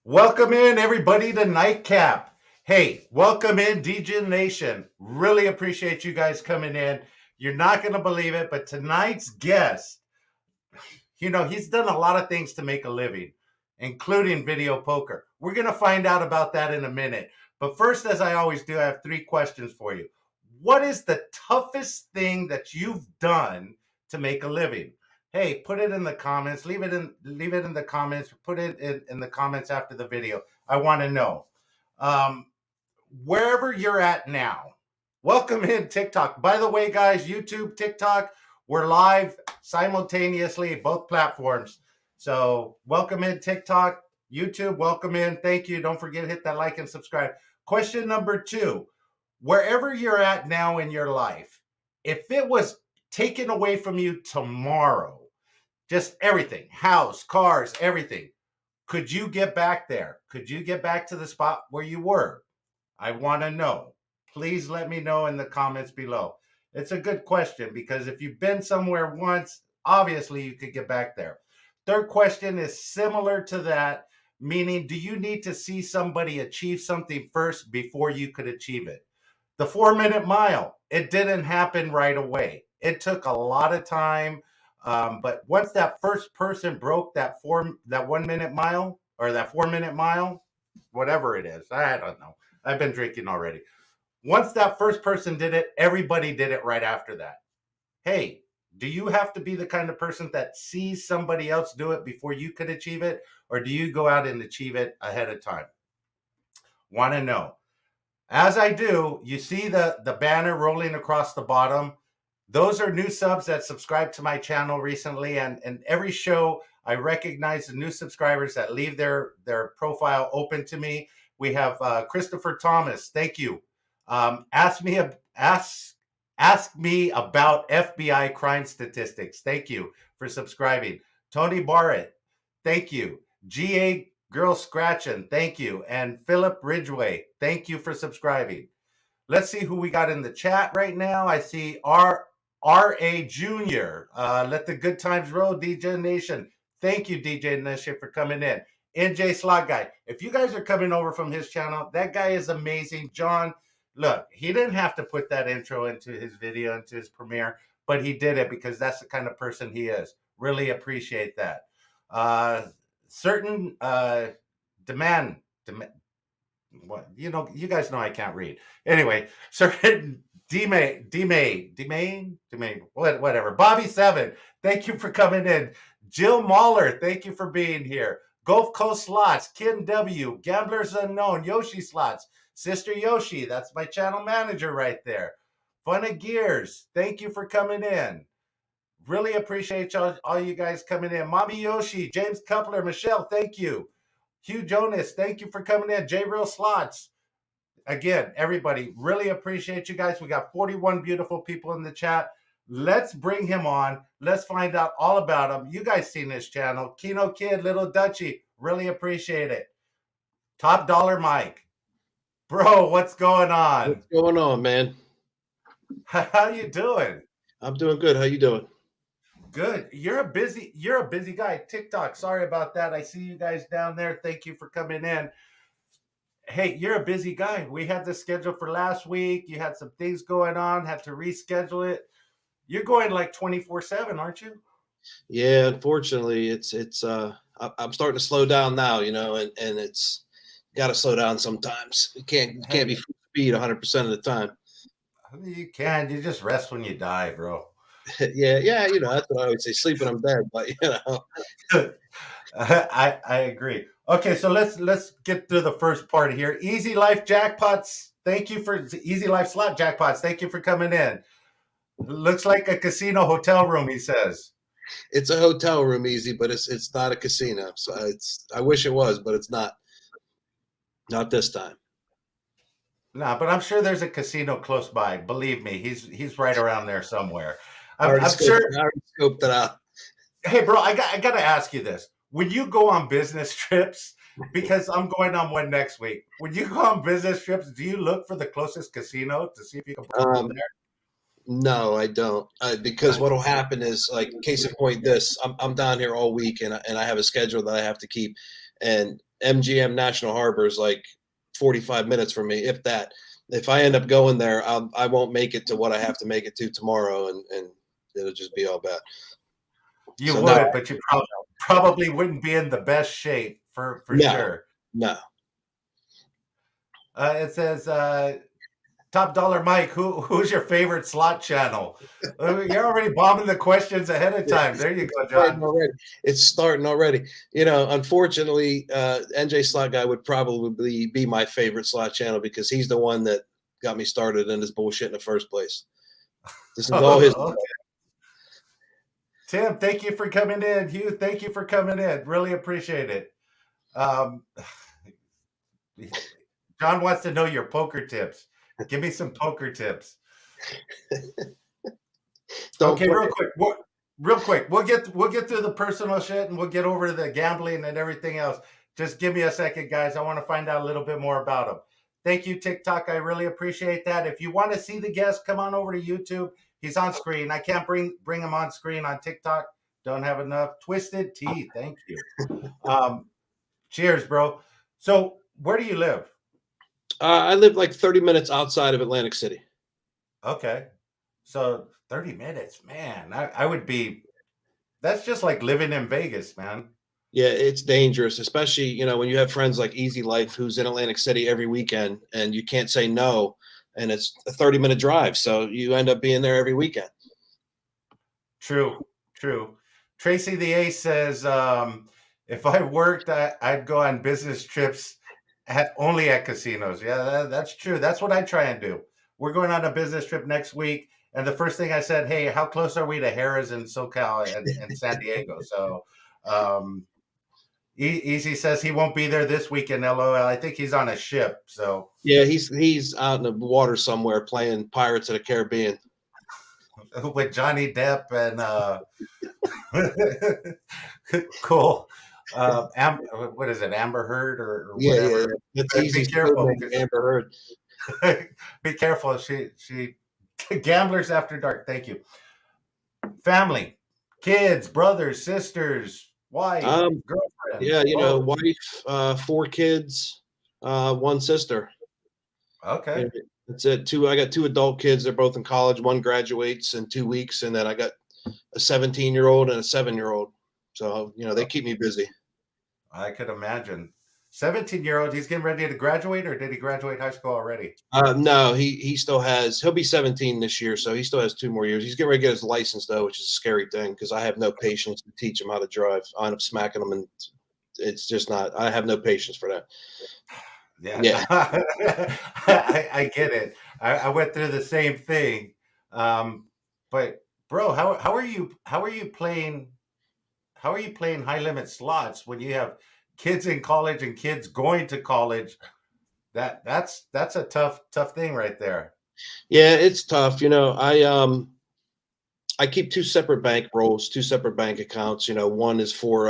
Welcome in, everybody, to Nightcap. Hey, welcome in, DJ Nation. Really appreciate you guys coming in. You're not going to believe it, but tonight's guest, he's done a lot of things to make a living, including video poker. We're going to find out about that in a minute. But first, as I always do, I have three questions for you. What is the toughest thing that you've done to make a living? Hey, put it in the comments. Leave it in the comments. Put it in the comments after the video. I want to know. Um, Wherever you're at now, welcome in TikTok. By the way, guys, YouTube, TikTok, we're live simultaneously, both platforms. So welcome in TikTok, YouTube, welcome in. Thank you. Don't forget to hit that like and subscribe. Question number two, wherever you're at now in your life, if it was taken away from you tomorrow, just everything, house, cars, everything, could you get back there? Could you get back to the spot where you were? I want to know. Please let me know in the comments below. It's a good question because if you've been somewhere once, obviously you could get back there. Third question is similar to that, meaning do you need to see somebody achieve something first before you could achieve it? The 4 minute mile, it didn't happen right away. It took a lot of time. But once that first person broke that 1 minute mile or that 4 minute mile, whatever it is, I don't know. I've been drinking already. Once that first person did it, everybody did it right after that. Hey, do you have to be the kind of person that sees somebody else do it before you could achieve it? Or do you go out and achieve it ahead of time? Want to know. As I do, you see the banner rolling across the bottom. Those are new subs that subscribed to my channel recently. And every show, I recognize the new subscribers that leave their profile open to me. We have Christopher Thomas. Thank you. Ask me about FBI crime statistics. Thank you for subscribing. Tony Barrett. Thank you. GA Girl Scratchin'. Thank you. And Philip Ridgway. Thank you for subscribing. Let's see who we got in the chat right now. I see R.A. Jr. Let the good times roll, DJ Nation. Thank you, DJ Nation, for coming in. NJ Slot Guy. If you guys are coming over from his channel, that guy is amazing. John, look, he didn't have to put that intro into his video, into his premiere, but he did it because that's the kind of person he is. Really appreciate that. Certain demand, what you guys know I can't read. Anyway, certain D-Main, whatever. Bobby 7, thank you for coming in. Jill Mahler, thank you for being here. Gulf Coast Slots, Kim W, Gamblers Unknown, Yoshi Slots, Sister Yoshi, that's my channel manager right there. Fun of Gears, thank you for coming in. Really appreciate all you guys coming in. Mommy Yoshi, James Coupler, Michelle, thank you. Hugh Jonas, thank you for coming in. J Real Slots. Again, everybody, really appreciate you guys. We got 41 beautiful people in the chat. Let's bring him on. Let's find out all about him. You guys seen his channel. Kino Kid, Little Dutchie, really appreciate it. TopDollarMike. Bro, what's going on? What's going on, man? How you doing? I'm doing good. How you doing? Good. You're a busy guy. TikTok. Sorry about that. I see you guys down there. Thank you for coming in. Hey, you're a busy guy. We had this scheduled for last week. You had some things going on, had to reschedule it. You're going like 24/7, aren't you? Yeah, unfortunately, I'm starting to slow down now, and it's got to slow down sometimes. It can't be full speed 100% of the time. You can. You just rest when you die, bro. yeah, that's what I always say. Sleep when I'm dead, but I agree. Okay, so let's get through the first part here. Easy Life Jackpots. Thank you for Easy Life Slot Jackpots. Thank you for coming in. Looks like a casino hotel room, he says. It's a hotel room, Easy, but it's not a casino. So I wish it was, but it's not. Not this time. Nah, but I'm sure there's a casino close by. Believe me, he's right around there somewhere. I'm sure. I already scoped it out. Hey, bro, I got to ask you this. When you go on business trips, because I'm going on one next week, when you go on business trips, do you look for the closest casino to see if you can park there? No, I don't. Because what will happen is, like, case in point, I'm down here all week, and I have a schedule that I have to keep. And MGM National Harbor is like 45 minutes from me, if that. If I end up going there, I won't make it to what I have to make it to tomorrow, and it'll just be all bad. You So no, would, but you probably wouldn't be in the best shape for no, sure. no. It says Top Dollar Mike, who's your favorite slot channel? You're already bombing the questions ahead of time. There you go, John. It's starting already. You know, unfortunately, NJ Slot Guy would probably be my favorite slot channel because he's the one that got me started in this bullshit in the first place. This is all his. Okay. Tim, thank you for coming in. Hugh, thank you for coming in. Really appreciate it. Um, John wants to know your poker tips. Give me some poker tips. Okay, real quick. We'll get through the personal shit and we'll get over to the gambling and everything else. Just give me a second, guys. I want to find out a little bit more about him. Thank you, TikTok. I really appreciate that. If you want to see the guest, come on over to YouTube. He's on screen. I can't bring him on screen on TikTok. Don't have enough. Twisted Tea. Thank you. Cheers, bro. So, where do you live? I live like 30 minutes outside of Atlantic City. Okay. So 30 minutes, man. I would be, that's just like living in Vegas, man. Yeah, it's dangerous, especially, you know, when you have friends like Easy Life who's in Atlantic City every weekend and you can't say no. And it's a 30-minute drive. So you end up being there every weekend. True. Tracy the Ace says, if I worked, I'd go on business trips only at casinos. Yeah, that's true. That's what I try and do. We're going on a business trip next week. And the first thing I said, hey, how close are we to Harrah's in SoCal and San Diego? So Easy says he won't be there this weekend, LOL. I think he's on a ship. So yeah, he's out in the water somewhere playing Pirates of the Caribbean. With Johnny Depp and cool. What is it, Amber Heard or whatever? Yeah. That's easy. Be careful, Amber Heard. Be careful. She gamblers after dark. Thank you. Family, kids, brothers, sisters, wife, girlfriend. Yeah, you know, wife, 4 kids, 1 sister. Okay. That's it. I got 2 adult kids. They're both in college. One graduates in 2 weeks, and then I got a 17-year-old and a 7-year-old. So, you know, they keep me busy. I could imagine. 17-year-old, he's getting ready to graduate, or did he graduate high school already? No, he still has. He'll be 17 this year, so he still has 2 more years. He's getting ready to get his license though, which is a scary thing because I have no patience to teach him how to drive. I end up smacking him, and it's just not. I have no patience for that. Yeah. I get it. I went through the same thing. But bro, how are you playing high limit slots when you have kids in college and kids going to college? That's a tough thing right there. Yeah, it's tough. You know, I keep 2 separate bank rolls, 2 separate bank accounts. You know, one is for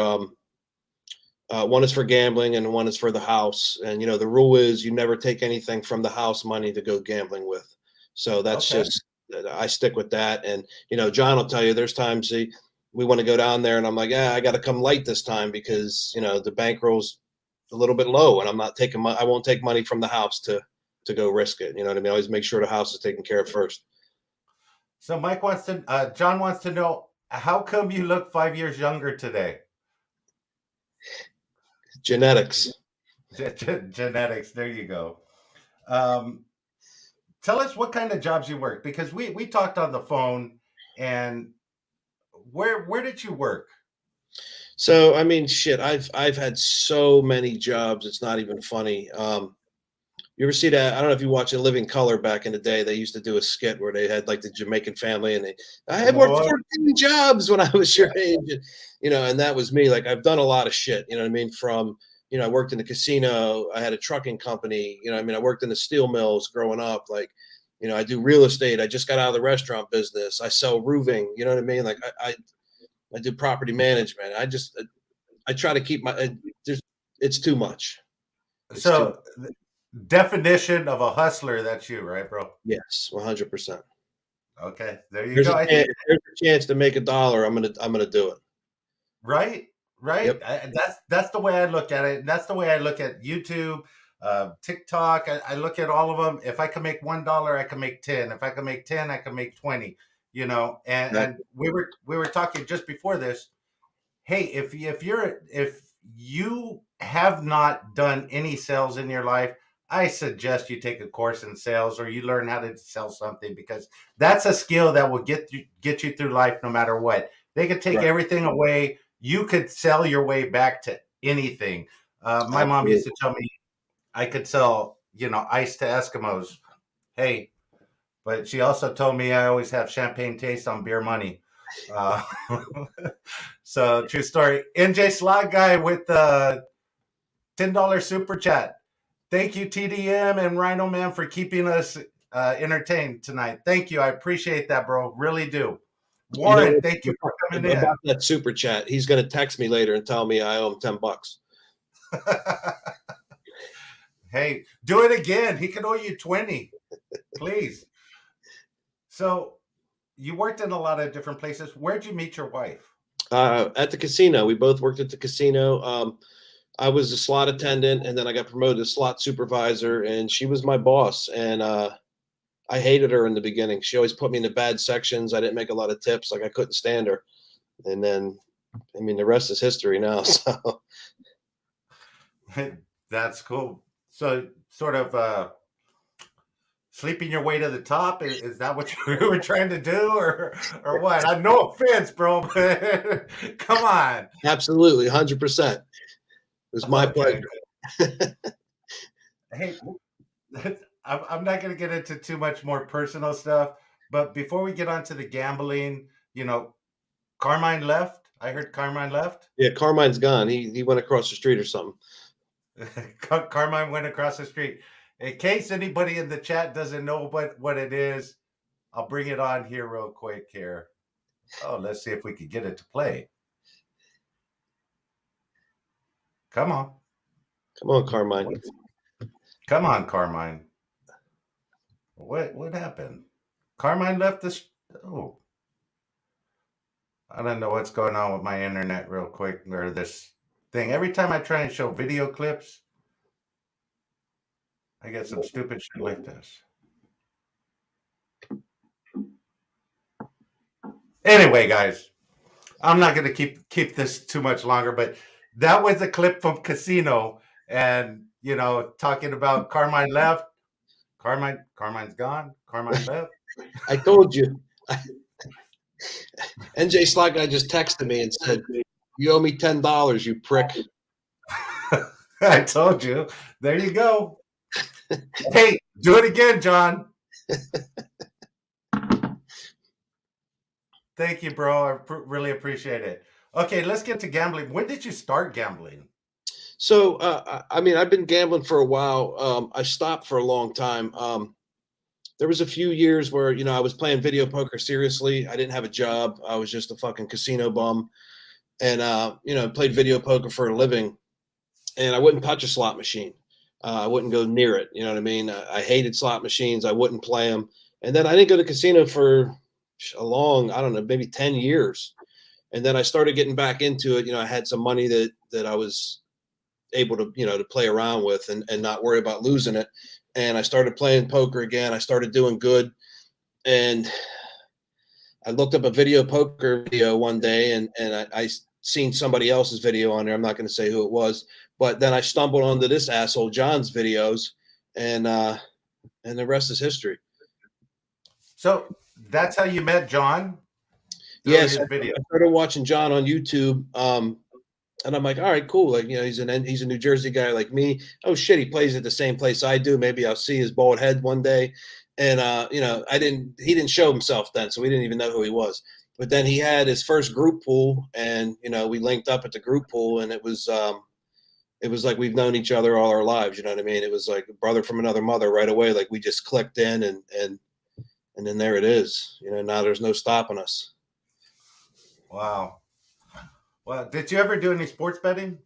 gambling and one is for the house. And you know, the rule is you never take anything from the house money to go gambling with. So that's just I stick with that. And you know, John will tell you there's times we want to go down there and I'm like, yeah, I got to come late this time because you know the bankroll's a little bit low and I'm not taking I won't take money from the house to go risk it. You know what I mean? I always make sure the house is taken care of first. So John wants to know, how come you look 5 years younger today? Genetics. Genetics. There you go. Tell us what kind of jobs you work, because we talked on the phone, and where did you work? So I mean, shit, I've had so many jobs. It's not even funny. You ever see that? I don't know if you watch In Living Color back in the day. They used to do a skit where they had like the Jamaican family, and I had worked 14 jobs when I was your age, you know, and that was me. Like I've done a lot of shit. You know what I mean? From you know, I worked in the casino. I had a trucking company. You know, I mean, I worked in the steel mills growing up. Like, you know, I do real estate. I just got out of the restaurant business. I sell roofing. You know what I mean? Like I do property management. I try to keep it's too much. So definition of a hustler, that's you, right, bro? Yes, 100%. Okay, there you go. There's a chance to make $1. I'm gonna do it. Right. right? Yep. That's the way I look at it. That's the way I look at YouTube, TikTok. I look at all of them. If I can make $1, I can make 10. If I can make 10, I can make 20. You know, and Exactly. we were talking just before this. Hey, if you have not done any sales in your life, I suggest you take a course in sales or you learn how to sell something, because that's a skill that will get you through life no matter what. They could take Right. everything away. You could sell your way back to anything. My mom used Absolutely. to tell me I could sell, ice to Eskimos. Hey, but she also told me I always have champagne taste on beer money. Uh, so true story. NJ Slot Guy with the $10 super chat. Thank you, TDM and Rhino Man, for keeping us entertained tonight. Thank you. I appreciate that, bro. Really do. You know, Warren, thank you for coming in. about that super chat, he's going to text me later and tell me I owe him $10. Hey, do it again. He can owe you 20, please. So you worked in a lot of different places. Where'd you meet your wife? At the casino. We both worked at the casino. I was a slot attendant, and then I got promoted to slot supervisor, and she was my boss. And I hated her in the beginning. She always put me in the bad sections. I didn't make a lot of tips. Like, I couldn't stand her. And then, I mean, the rest is history now. So That's cool. So sort of sleeping your way to the top. Is that what you were trying to do, or what? I no offense, bro, but come on. absolutely, 100%. It was my Okay. pleasure. Hey, I'm not going to get into too much more personal stuff, but before we get on to the gambling, Carmine left. I heard Carmine left. Yeah, Carmine's gone. He went across the street or something. Carmine went across the street. In case anybody in the chat doesn't know what it is, I'll bring it on here real quick here. Oh, let's see if we can get it to play. Come on. Come on, Carmine. Come on, Carmine. What happened? Carmine left this. Oh, I don't know what's going on with my internet real quick, or this thing. Every time I try and show video clips, I get some stupid shit like this. Anyway, guys, I'm not going to keep this too much longer, but that was a clip from Casino, and talking about Carmine left, Carmine's gone, Carmine left. I told you. NJ Slot Guy just texted me and said, "You owe me $10, you prick." I told you. There you go. Hey, do it again, John. Thank you, bro. I really appreciate it. Okay, let's get to gambling. When did you start gambling? So, I mean, I've been gambling for a while. I stopped for a long time. There was a few years where, I was playing video poker seriously. I didn't have a job. I was just a fucking casino bum. And, played video poker for a living. And I wouldn't touch a slot machine. I wouldn't go near it. You know what I mean? I hated slot machines. I wouldn't play them. And then I didn't go to casino for a long, I don't know, maybe 10 years. And then I started getting back into it. I had some money that I was able to, to play around with and not worry about losing it. And I started playing poker again. I started doing good. And I looked up a video poker video one day and I seen somebody else's video on there. I'm not going to say who it was, but then I stumbled onto this asshole John's videos, and the rest is history. So that's how you met John? Yes, his video. I started watching John on YouTube, and I'm like, all right, cool. Like, he's a New Jersey guy like me. Oh shit, he plays at the same place I do. Maybe I'll see his bald head one day. And he didn't show himself then, so we didn't even know who he was. But then he had his first group pool, and we linked up at the group pool, and it was like we've known each other all our lives. You know what I mean? It was like a brother from another mother right away. Like, we just clicked in, and then there it is. Now there's no stopping us. Wow. Well, did you ever do any sports betting?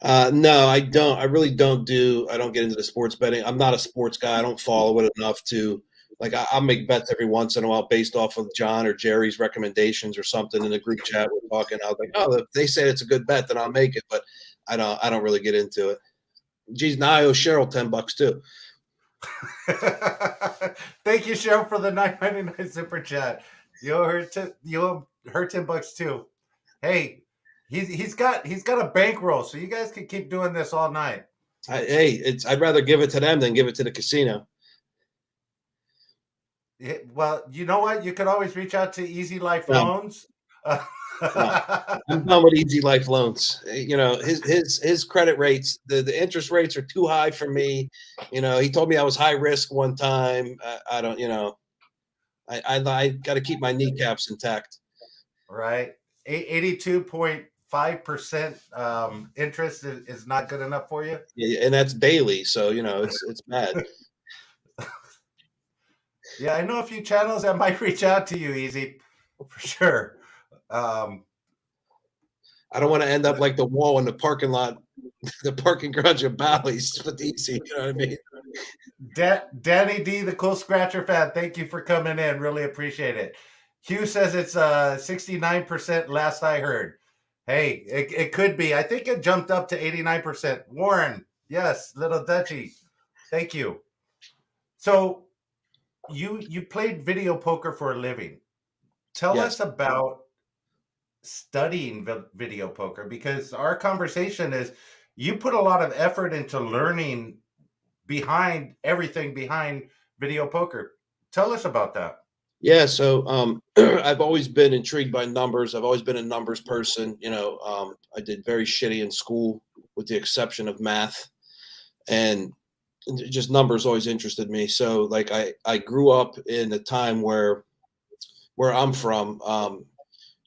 No, I don't. I really don't I don't get into the sports betting. I'm not a sports guy. I don't follow it enough to like I'll make bets every once in a while based off of John or Jerry's recommendations or something in the group chat. We're talking. I was like, oh, if they say it's a good bet, then I'll make it. But I don't really get into it. Geez, now I owe Cheryl $10 too. Thank you, Cheryl, for the $9.99 super chat. You owe her $10 too. Hey, he's got a bankroll, so you guys can keep doing this all night. I'd rather give it to them than give it to the casino. Well, you know what? You could always reach out to Easy Life Loans. No, I'm done with Easy Life Loans. You know, his credit rates, the interest rates are too high for me. You know, he told me I was high risk one time. I don't, you know, I got to keep my kneecaps intact. Right. 82.5% interest is not good enough for you. Yeah, and that's daily, so you know it's bad. Yeah, I know a few channels that might reach out to you, Easy, for sure. I don't want to end up like the wall in the parking lot, the parking garage of Bally's with Easy. You know what I mean? Danny D, the Cool Scratcher fan, thank you for coming in. Really appreciate it. Hugh says it's 69% last I heard. Hey, it could be. I think it jumped up to 89%. Warren, yes, Little Dutchy, thank you. So you played video poker for a living. Tell us about studying video poker, because our conversation is you put a lot of effort into learning behind everything behind video poker. Tell us about that. Yeah, so I've always been intrigued by numbers. I've always been a numbers person. You know, I did very shitty in school, with the exception of math, and just numbers always interested me. So, like, I grew up in a time where I'm from.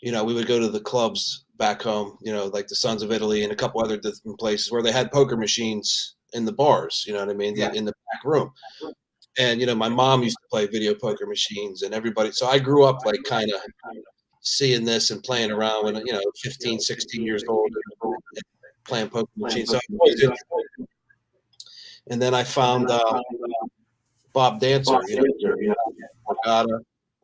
You know, we would go to the clubs back home. You know, like the Sons of Italy and a couple other different places where they had poker machines in the bars. You know what I mean? Yeah. In the back room. And, you know, my mom used to play video poker machines and everybody. So I grew up like kind of seeing this and playing around when, you know, 15, 16 years old and playing poker machines. So I always did. And then I found Bob Dancer, you know, Borgata.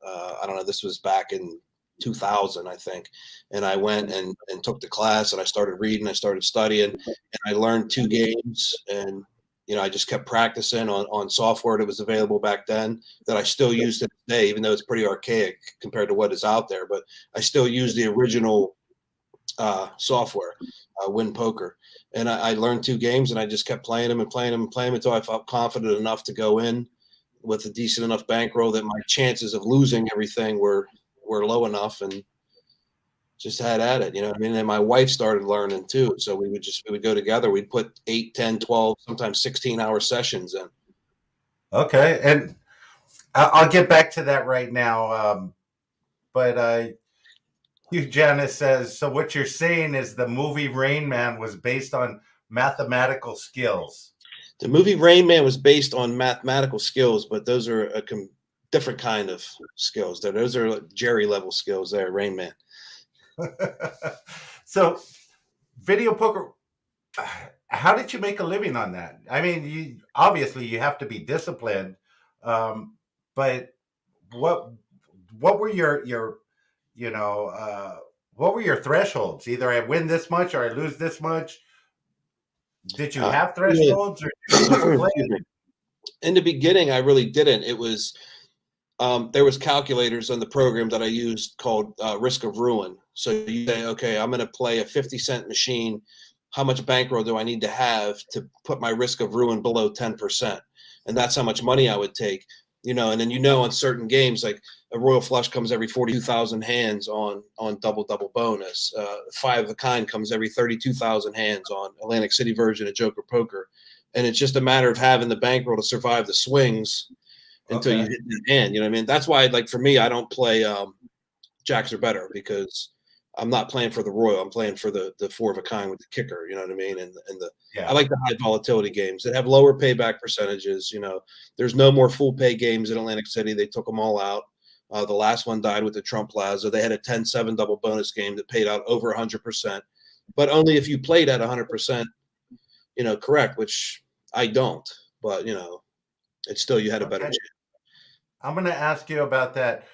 I don't know, this was back in 2000, I think. And I went and took the class and I started reading, I started studying, and I learned 2 games. And you know, I just kept practicing on software that was available back then that I still use to this day, even though it's pretty archaic compared to what is out there. But I still use the original software, Win Poker. And I learned 2 games and I just kept playing them and playing them and playing them until I felt confident enough to go in with a decent enough bankroll that my chances of losing everything were low enough, and just had at it, you know what I mean? And my wife started learning too. So we would go together. We'd put 8, 10, 12, sometimes 16-hour sessions in. Okay. And I'll get back to that right now. But Hugh Janice says, so what you're saying is the movie Rain Man was based on mathematical skills. The movie Rain Man was based on mathematical skills, but those are a different kind of skills. Those are like Jerry level skills there, Rain Man. So video poker, how did you make a living on that? I mean, you obviously you have to be disciplined, but what were your you know what were your thresholds? Either I win this much or I lose this much. Did you have thresholds, or did you just play? In the beginning, I really didn't. It was there was calculators on the program that I used called Risk of Ruin. So you say, okay, I'm going to play a 50-cent machine. How much bankroll do I need to have to put my risk of ruin below 10%? And that's how much money I would take, you know. And then, you know, on certain games, like a royal flush comes every 42,000 hands on double bonus. 5 of a kind comes every 32,000 hands on Atlantic City version of Joker Poker. And it's just a matter of having the bankroll to survive the swings until you hit the hand. You know what I mean? That's why, like, for me, I don't play jacks or better, because I'm not playing for the royal. I'm playing for the 4 of a kind with the kicker. You know what I mean? And I like the high volatility games that have lower payback percentages. You know, there's no more full pay games in Atlantic City. They took them all out. The last one died with the Trump Plaza. They had a 10-7 double bonus game that paid out over 100%, but only if you played at 100%, you know, correct, which I don't. But, you know, it's still, you had a better chance. I'm gonna ask you about that.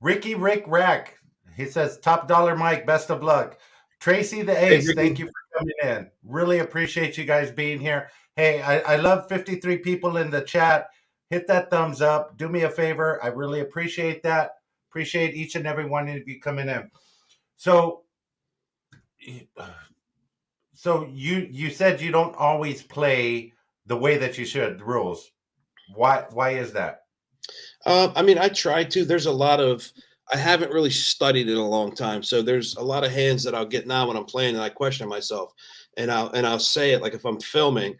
Rick Rack. He says, "Top dollar Mike, best of luck." Tracy the Hey, Ace, thank Ricky. you for coming in. Really appreciate you guys being here. Hey, I love 53 people in the chat. Hit that thumbs up. Do me a favor. I really appreciate that. Appreciate each and every one of you coming in. So, so you said you don't always play the way that you should. The rules. Why is that? I mean, I try to. There's a lot of. I haven't really studied in a long time, so there's a lot of hands that I'll get now when I'm playing, and I question myself, and I'll say it like if I'm filming,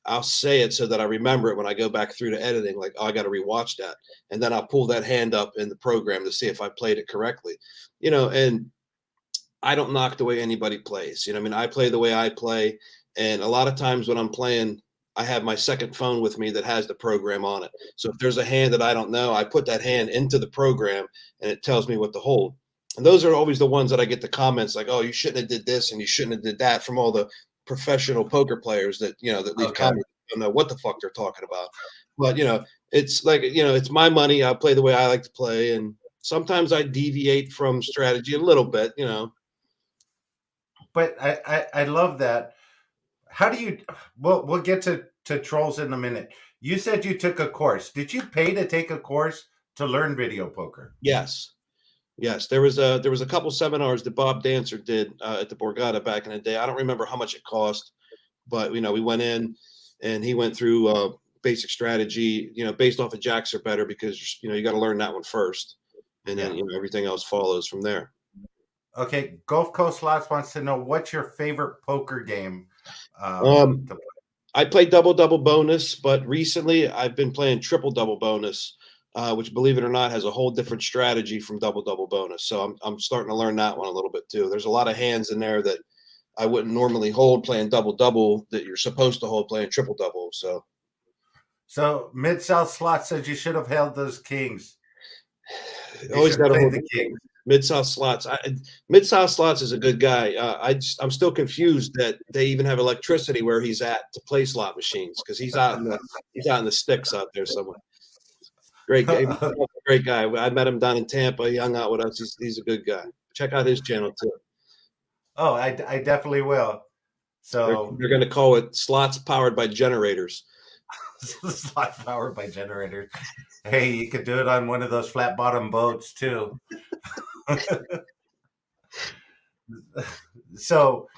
I'll say it so that I remember it when I go back through to editing. Like, oh, I got to rewatch that, and then I'll pull that hand up in the program to see if I played it correctly. And I don't knock the way anybody plays. I mean, I play the way I play, and a lot of times when I'm playing, I have my second phone with me that has the program on it. So if there's a hand that I don't know, I put that hand into the program, and it tells me what to hold. And those are always the ones that I get the comments like, "Oh, you shouldn't have did this and you shouldn't have did that," from all the professional poker players that leave Okay. comments. I don't know what the fuck they're talking about, but it's like it's my money. I play the way I like to play, and sometimes I deviate from strategy a little bit. But I love that. How do you? We'll get to trolls in a minute. You said you took a course. Did you pay to take a course to learn video poker? Yes. Yes, there was a couple seminars that Bob Dancer did at the Borgata back in the day. I don't remember how much it cost, but we went in and he went through basic strategy, based off of jacks are better because you got to learn that one first, and then Yeah. everything else follows from there. Okay. Gulf Coast Slots wants to know what's your favorite poker game. Um, To play. I played double double bonus, but recently I've been playing triple double bonus, which, believe it or not, has a whole different strategy from double double bonus. So I'm starting to learn that one a little bit too. There's a lot of hands in there that I wouldn't normally hold playing double double that you're supposed to hold playing triple double. So Mid South Slots says you should have held those kings. You Always should got have to played hold the kings. Mid South Slots. Mid South Slots is a good guy. I'm still confused that they even have electricity where he's at to play slot machines because he's out in the sticks out there somewhere. Great guy, great guy. I met him down in Tampa. He hung out with us. He's a good guy. Check out his channel too. Oh, I definitely will. They're So they're going to call it slots powered by generators. slot powered by generators. Hey, you could do it on one of those flat bottom boats too. So,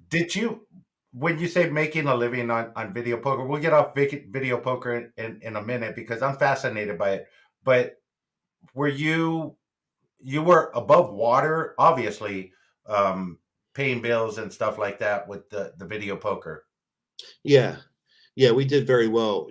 did you, when you say making a living on video poker, we'll get off video poker in a minute because I'm fascinated by it. But were you were above water, obviously, paying bills and stuff like that with the video poker? Yeah, yeah, we did very well.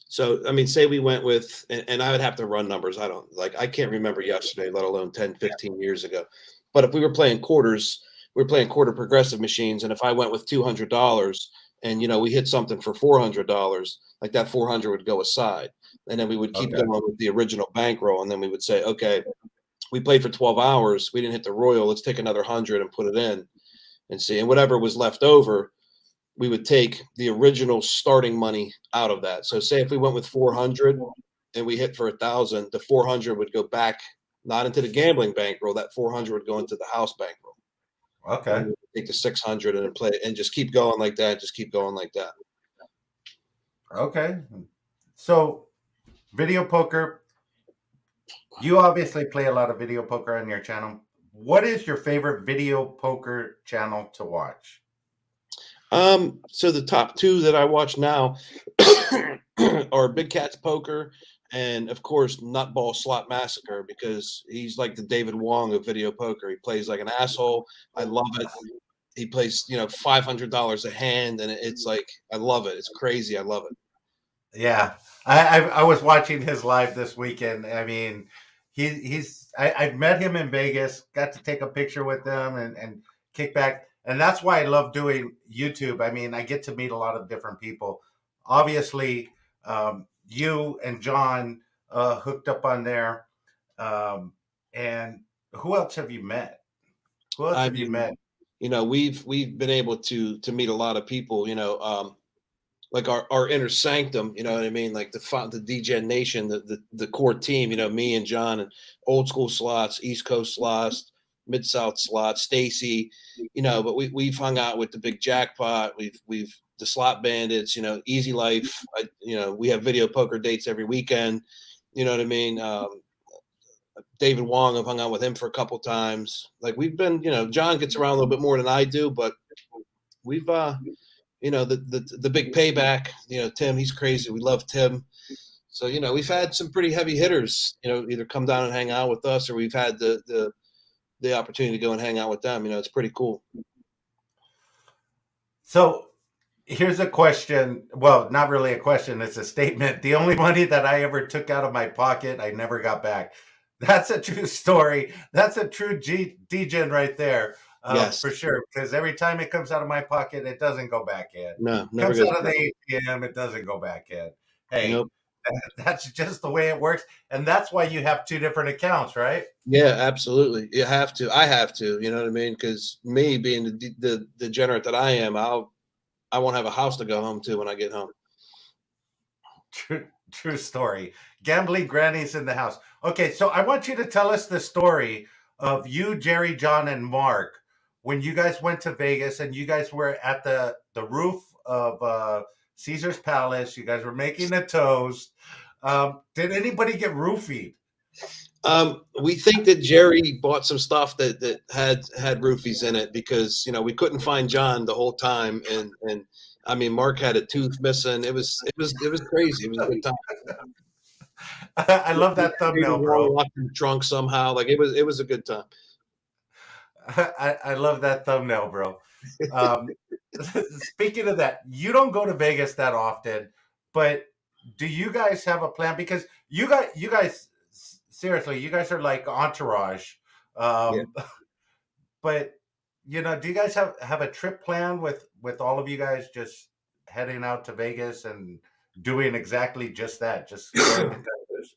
So, I mean, say we went with, and I would have to run numbers. I can't remember yesterday, let alone 10, 15 years ago. But if we were playing quarters, we were playing quarter progressive machines. And if I went with $200 and, we hit something for $400, like that 400 would go aside. And then we would keep Okay. going with the original bankroll. And then we would say, okay, we played for 12 hours. We didn't hit the royal. Let's take another 100 and put it in and see. And whatever was left over, we would take the original starting money out of that. So say if we went with 400 and we hit for 1,000, the 400 would go back, not into the gambling bankroll. That 400 would go into the house bankroll. And Okay. we would take the 600 and play and just keep going like that. Just keep going like that. Okay. So, video poker, you obviously play a lot of video poker on your channel. What is your favorite video poker channel to watch? So the top two that I watch now are Big Cats Poker and, of course, Nutball Slot Massacre, because he's like the David Wong of video poker. He plays like an asshole. I love it. He plays, $500 a hand, and it's like I love it. It's crazy. I love it. Yeah, I was watching his live this weekend. I mean, I've met him in Vegas, got to take a picture with them and kick back, and that's why I love doing YouTube. I mean, I get to meet a lot of different people. Obviously, you and John hooked up on there, and who else have you met? Who else I have you mean, met? we've been able to meet a lot of people. like our inner sanctum, you know what I mean? Like the DGen Nation, the core team, you know, me and John and old school slots, East Coast slots, Mid South slots, Stacy, you know, but we've hung out with the big jackpot, we've the slot bandits, you know, easy life. You know, we have video poker dates every weekend, you know what I mean? David Wong, I've hung out with him for a couple times. Like we've been, you know, John gets around a little bit more than I do, but we've you know, the big payback, you know, Tim, he's crazy. We love Tim. So, you know, we've had some pretty heavy hitters, you know, either come down and hang out with us, or we've had the opportunity to go and hang out with them. You know, it's pretty cool. So here's a question. Well, not really a question. It's a statement. The only money that I ever took out of my pocket, I never got back. That's a true story. That's a true degen right there, Yes. for sure. Because every time it comes out of my pocket, it doesn't go back in. No, never Comes goes out of back. the ATM, it doesn't go back in. Hey, Nope. that's just the way it works, and that's why you have two different accounts, right? Yeah, absolutely. You have to. I have to. You know what I mean? Because me being the degenerate that I am, I won't have a house to go home to when I get home. True story. Gambling grannies in the house. Okay, so I want you to tell us the story of you, Jerry, John, and Mark when you guys went to Vegas and you guys were at the roof of Caesar's Palace. You guys were making a toast. Did anybody get roofied? We think that Jerry bought some stuff that had roofies in it because you know we couldn't find John the whole time, and I mean Mark had a tooth missing. It was crazy. It was a good time. I love that thumbnail, bro. Locked in the trunk somehow. Like it was a good time. I love that thumbnail, bro. Um, Speaking of that, you don't go to Vegas that often, but do you guys have a plan? Because you guys, seriously, you guys are like entourage. Yeah. Um, but do you guys have a trip plan with all of you guys just heading out to Vegas and doing exactly just that, just going to Vegas?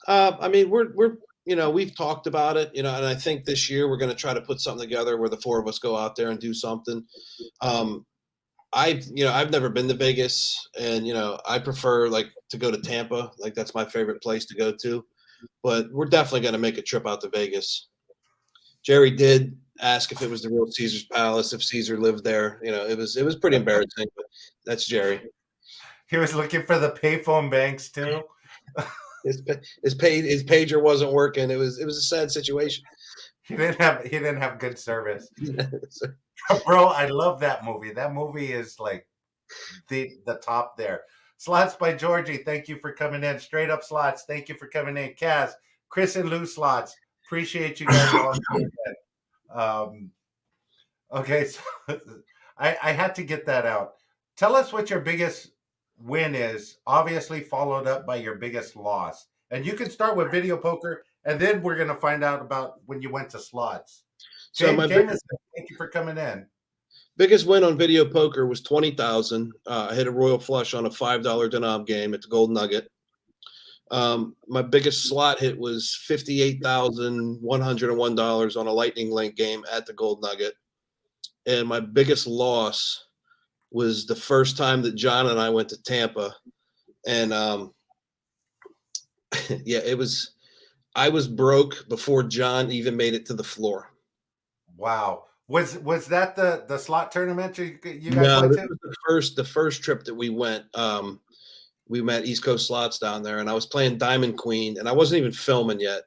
I mean, we're you know we've talked about it, you know, and I think this year we're going to try to put something together where the four of us go out there and do something. Um, I've never been to Vegas, and you know I prefer like to go to Tampa, like that's my favorite place to go to. But we're definitely going to make a trip out to Vegas. Jerry did ask if it was the real Caesar's Palace, if Caesar lived there. You know, it was pretty embarrassing, but that's Jerry. He was looking for the payphone banks too. His pager wasn't working. It was a sad situation. He didn't have good service. Bro, I love that movie. That movie is like the top there. Slots by Georgie, thank you for coming in. Straight up slots, thank you for coming in. Kaz, Chris and Lou slots, appreciate you guys all coming in. Okay, so I had to get that out. Tell us what your biggest win is, obviously followed up by your biggest loss. And you can start with video poker, and then we're gonna find out about when you went to slots. So my Jameson, thank you for coming in. biggest win on video poker was 20,000. I hit a royal flush on a $5 denom game at the Gold Nugget. My biggest slot hit was $58,101 on a Lightning Link game at the Gold Nugget, and my biggest loss was the first time that John and I went to Tampa, and yeah, it was. I was broke before John even made it to the floor. Wow. Was that the slot tournament you guys No, went this to? was the first trip that we went. We met East Coast Slots down there, and I was playing Diamond Queen, and I wasn't even filming yet.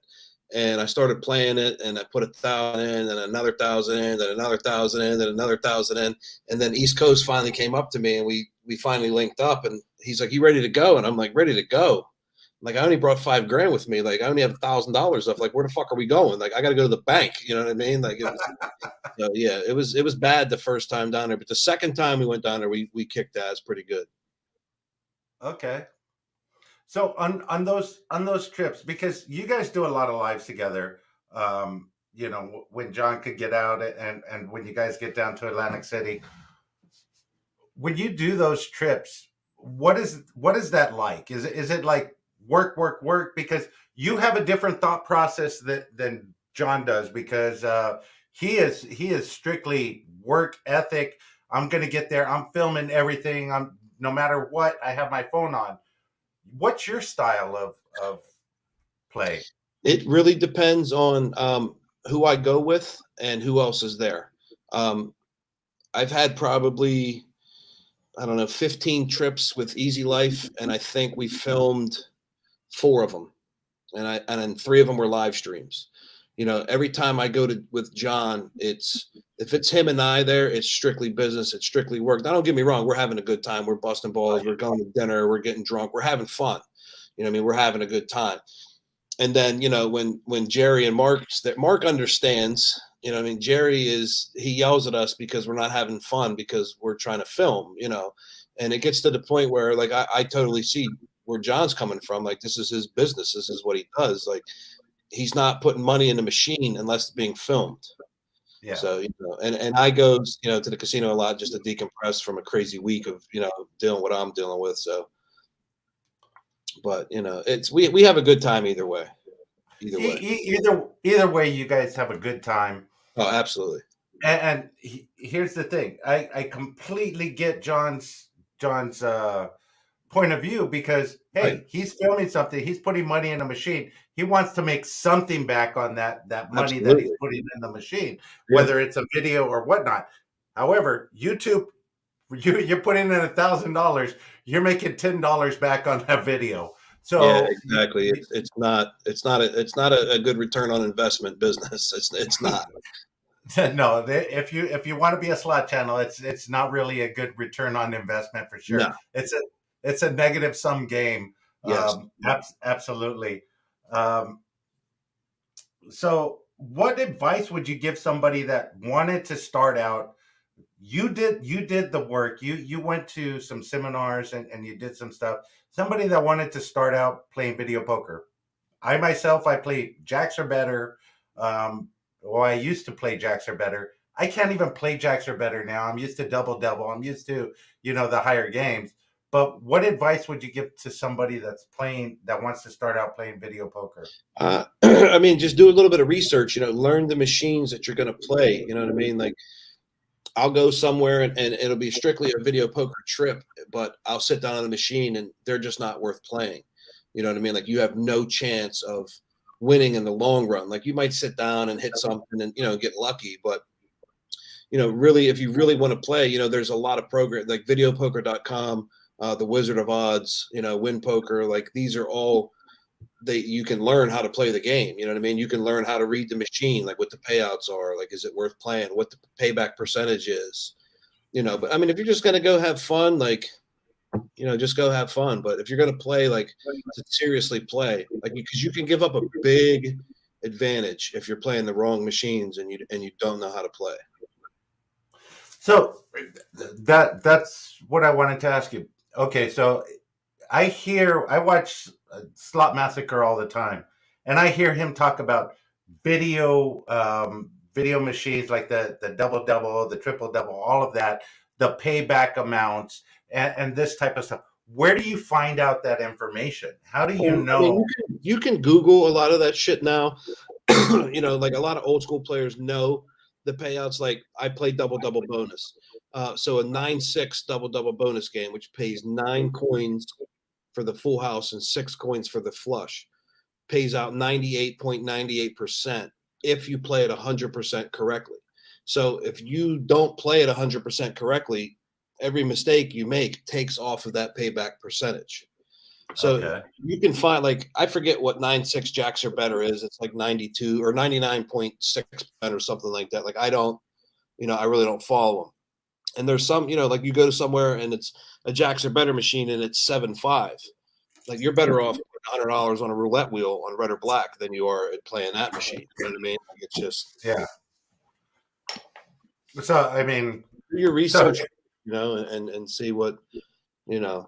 And I started playing it, and I put 1,000 in, and another 1,000 in, and another 1,000 in, and another 1,000 in, and then East Coast finally came up to me, and we finally linked up, and he's like, "You ready to go?" And I'm like, "Ready to go." Like I only brought $5,000 with me. Like I only have $1,000 left. Like where the fuck are we going? Like I got to go to the bank. You know what I mean? Like it was. So yeah, it was bad the first time down there, but the second time we went down there, we kicked ass pretty good. Okay. So on those trips, because you guys do a lot of lives together, when John could get out and when you guys get down to Atlantic City, when you do those trips, what is that like? Is it like work, work, work? Because you have a different thought process than John does, because he is strictly work ethic. I'm gonna get there. I'm filming everything. I'm no matter what, I have my phone on. What's your style of play? It really depends on who I go with and who else is there. Um, I've had probably, I don't know, 15 trips with Easy Life, and I think we filmed 4 of them, and then 3 of them were live streams. You know, every time I go to with John, it's if it's him and I there, it's strictly business, it's strictly work. Now, don't get me wrong, we're having a good time, we're busting balls, we're going to dinner, we're getting drunk, we're having fun. You know, what I mean, we're having a good time. And then, you know, when Jerry and Mark understands, you know, I mean, he yells at us because we're not having fun because we're trying to film, you know, and it gets to the point where like I totally see where John's coming from. Like, this is his business, this is what he does. Like, he's not putting money in the machine unless it's being filmed. Yeah. So, you know, and I go, you know, to the casino a lot just to decompress from a crazy week of, you know, dealing what I'm dealing with. So, but you know, we have a good time either way. Either way. Either way, you guys have a good time. Oh, absolutely. Here's the thing: I completely get John's point of view because Right. hey, he's filming something, he's putting money in a machine. He wants to make something back on that money that he's Absolutely. putting in the machine, Yeah. whether it's a video or whatnot. However, YouTube, you're putting in $1,000, you're making $10 back on that video. Yeah, So exactly. It's not a good return on investment business. It's not. no, if you want to be a slot channel, it's not really a good return on investment for sure. No. It's a negative sum game. Yes. Absolutely. Um, so, what advice would you give somebody that wanted to start out? You did the work. You went to some seminars and you did some stuff. Somebody that wanted to start out playing video poker. I myself, I play jacks or better. Um, well, I used to play jacks or better. I can't even play jacks or better now. I'm used to double double. I'm used to the higher games. But what advice would you give to somebody that wants to start out playing video poker? I mean, just do a little bit of research. You know, learn the machines that you're going to play. You know what I mean? Like, I'll go somewhere and it'll be strictly a video poker trip, but I'll sit down on the machine and they're just not worth playing. You know what I mean? Like, you have no chance of winning in the long run. Like, you might sit down and hit something and, you know, get lucky, but you know, really, if you really want to play, you know, there's a lot of programs like videopoker.com, the Wizard of Odds, you know, Win Poker. Like, these are all you can learn how to play the game. You know what I mean? You can learn how to read the machine, like what the payouts are, like, is it worth playing, what the payback percentage is, you know. But I mean, if you're just going to go have fun, like, you know, just go have fun. But if you're going to play, like, to seriously play, like, because you can give up a big advantage if you're playing the wrong machines and you don't know how to play. So that's what I wanted to ask you. Okay, so I watch Slot Massacre all the time, and I hear him talk about video machines like the double double, the triple double, all of that, the payback amounts, and this type of stuff. Where do you find out that information? How do you I mean, know? you can Google a lot of that shit now. You know, like, a lot of old school players know the payouts. Like, I play double double bonus. So a 9-6 double double bonus game, which pays 9 coins for the full house and 6 coins for the flush, pays out 98.98% if you play it 100% correctly. So if you don't play it 100% correctly, every mistake you make takes off of that payback percentage. So Okay, you can find, like, I forget what 9-6 jacks or better is. It's like 92 or 99.6% or something like that. Like, I don't, you know, I really don't follow them. And there's some, you know, like, you go to somewhere and it's a jacks or better machine and it's 7-5. Like, you're better off putting $100 on a roulette wheel on red or black than you are at playing that machine. You know what I mean? Like, it's just yeah. So I mean, do your so research, you know, and see what, you know.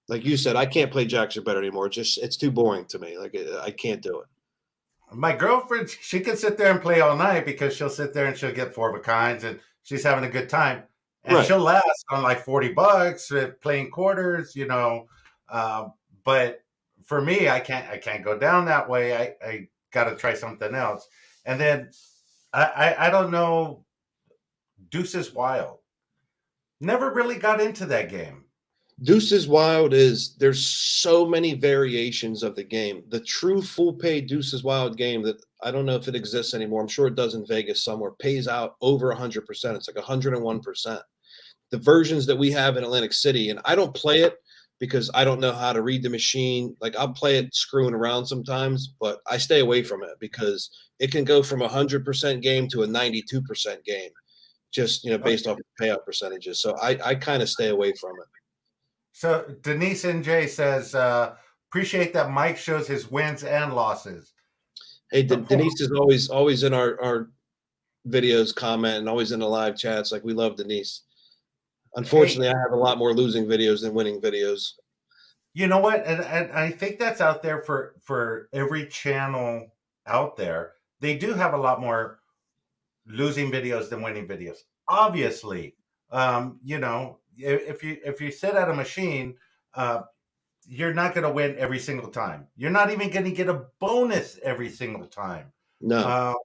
Like you said, I can't play jacks or better anymore. It's too boring to me. Like, I can't do it. my girlfriend, she can sit there and play all night because she'll sit there and she'll get four of a kinds and she's having a good time. And Right. she'll last on like $40 playing quarters. Uh, but for me, I can't go down that way. I got to try something else. And then I don't know. Deuce is Wild. Never really got into that game. Deuces Wild there's so many variations of the game. The true full pay Deuces Wild game that I don't know if it exists anymore. I'm sure it does in Vegas somewhere. Pays out over 100%. It's like 101%. The versions that we have in Atlantic City, and I don't play it because I don't know how to read the machine. Like I'll play it screwing around sometimes, but I stay away from it because it can go from 100% game to a 92% game, just based off the payout percentages. So I kind of stay away from it. So Denise NJ says, appreciate that Mike shows his wins and losses. Hey, Denise is always in our videos, comment, and always in the live chats. Like we love Denise. Unfortunately, I have a lot more losing videos than winning videos. You know what? And I think that's out there for every channel out there. They do have a lot more losing videos than winning videos. Obviously, if you sit at a machine, you're not going to win every single time. You're not even going to get a bonus every single time. No.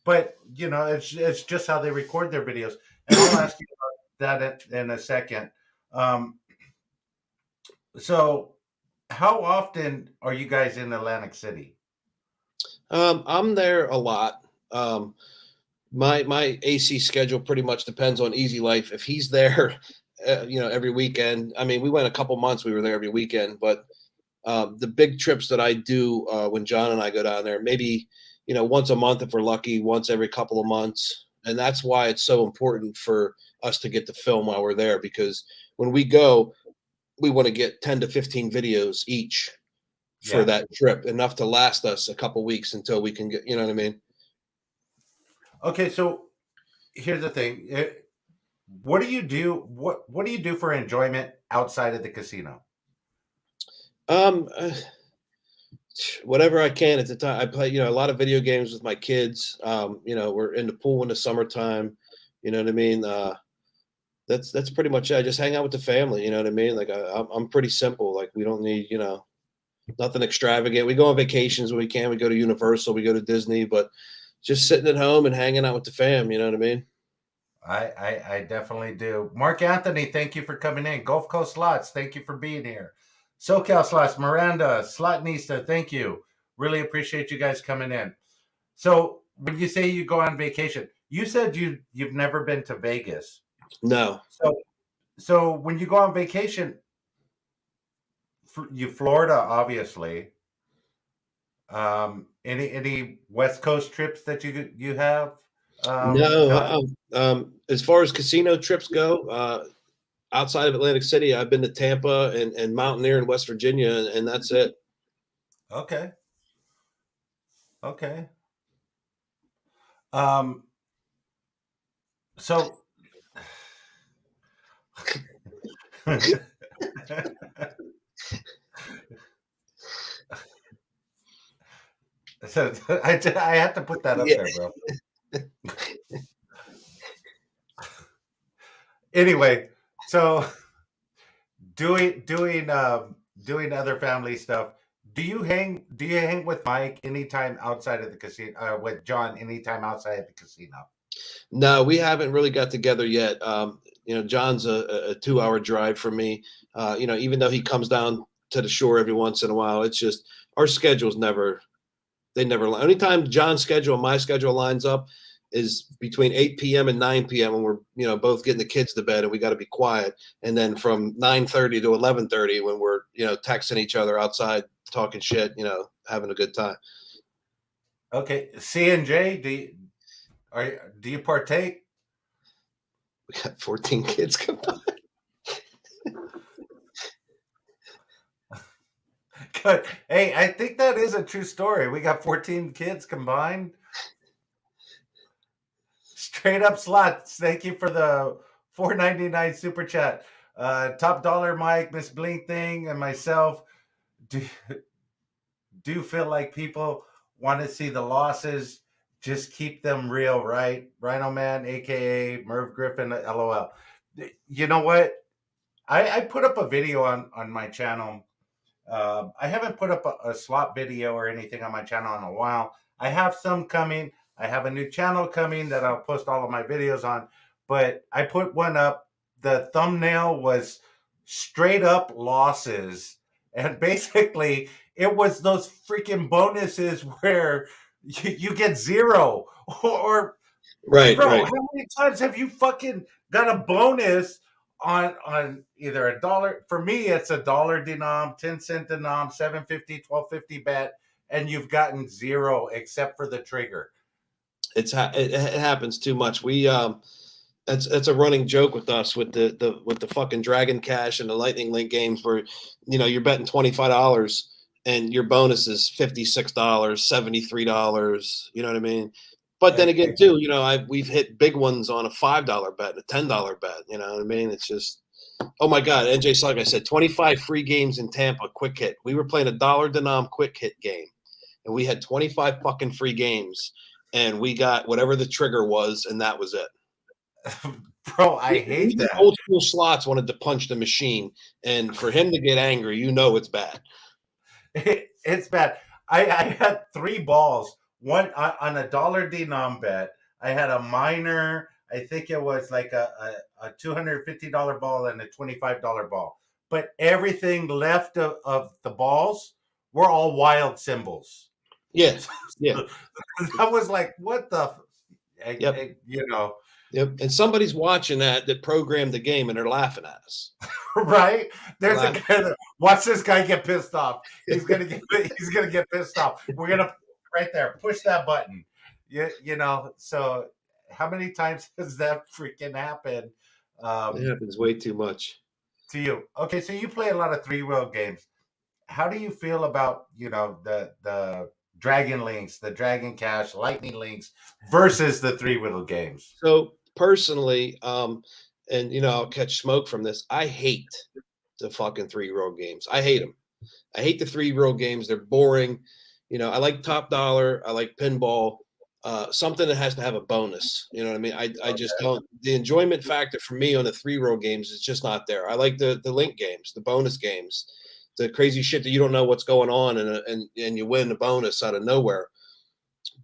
But it's just how they record their videos, and I'll ask you about that in a second. So, how often are you guys in Atlantic City? I'm there a lot. My AC schedule pretty much depends on Easy Life. If he's there, every weekend. I mean, we went a couple months. We were there every weekend, but the big trips that I do when John and I go down there, maybe once a month if we're lucky, once every couple of months, and that's why it's so important for us to get to film while we're there, because when we go, we want to get 10 to 15 videos each for that trip, enough to last us a couple weeks until we can get, you know what I mean? Okay, so here's the thing. What do you do? What do you do for enjoyment outside of the casino? Um, uh, Whatever I can at the time. I play, a lot of video games with my kids. We're in the pool in the summertime. You know what I mean? That's pretty much it. I just hang out with the family. You know what I mean? Like I'm pretty simple. Like we don't need, nothing extravagant. We go on vacations when we can. We go to Universal. We go to Disney. But just sitting at home and hanging out with the fam. You know what I mean? I definitely do. Mark Anthony, thank you for coming in. Gulf Coast Slots, thank you for being here. SoCal Slots, Miranda, Slotnista, thank you. Really appreciate you guys coming in. So when you say you go on vacation, you said you've never been to Vegas. No. So when you go on vacation, you Florida, obviously. Any West Coast trips that you have? No. As far as casino trips go, outside of Atlantic City, I've been to Tampa and Mountaineer in West Virginia, and that's it. Okay. Okay. Um, so so I have to put that up there, bro. Anyway, so doing other family stuff. Do you hang with Mike anytime outside of the casino, with John anytime outside of the casino? No, we haven't really got together yet. John's a 2-hour drive from me. Even though he comes down to the shore every once in a while, it's just our schedules they never line. Anytime John's schedule and my schedule lines up is between 8 p.m. and 9 p.m. when we're, both getting the kids to bed and we got to be quiet. And then from 9:30 to 11:30 when we're, texting each other outside, talking shit, having a good time. Okay, C and J, do you partake? We got 14 kids combined. Good. Hey, I think that is a true story. We got 14 kids combined. Straight up slots. Thank you for the $4.99 super chat. Top Dollar Mike, Miss Blink Thing, and myself do do feel like people want to see the losses. Just keep them real, right? RhinoMan, aka Merv Griffin, LOL. You know what? I put up a video on my channel. I haven't put up a slot video or anything on my channel in a while. I have some coming. I have a new channel coming that I'll post all of my videos on. But I put one up. The thumbnail was straight up losses. And basically, it was those freaking bonuses where you get zero. Or, Right, bro, right. how many times have you fucking got a bonus on either a dollar? For me, it's a dollar denom, 10-cent denom, 750, 1250 bet, and you've gotten zero except for the trigger. It happens too much. We That's a running joke with us with the fucking Dragon Cash and the Lightning Link games where you're betting $25 and your bonus is $56, $73. You know what I mean? But then again, too, we've hit big ones on a $5 bet, a $10 bet. You know what I mean? It's just, oh my God, NJ Slug, I said 25 free games in Tampa, quick hit. We were playing a dollar denom quick hit game, and we had 25 fucking free games, and we got whatever the trigger was, and that was it. Bro, I hate that. Old school slots wanted to punch the machine, and for him to get angry, it's bad. It's bad. I had 3 balls. One on a dollar denom bet. I had a minor. I think it was like a $250 ball and a $25 ball. But everything left of the balls were all wild symbols. Yeah, yeah. I was like, what the? Yep. You know. Yep. And somebody's watching that programmed the game, and they're laughing at us. Right? There's a guy that watch this guy get pissed off. He's gonna get pissed off. We're gonna right there, push that button. You know, so how many times has that freaking happened? It happens way too much. To you. Okay, so you play a lot of 3-wheel games. How do you feel about, the Dragon Links, the Dragon Cash, Lightning Links versus the 3-wheel games? So personally, and I'll catch smoke from this. I hate the fucking 3-wheel games. I hate them. I hate the 3-wheel games. They're boring. I like Top Dollar. I like pinball. Something that has to have a bonus. You know what I mean? I just don't. The enjoyment factor for me on the 3-wheel games is just not there. I like the link games, the bonus games, the crazy shit that you don't know what's going on, and you win the bonus out of nowhere.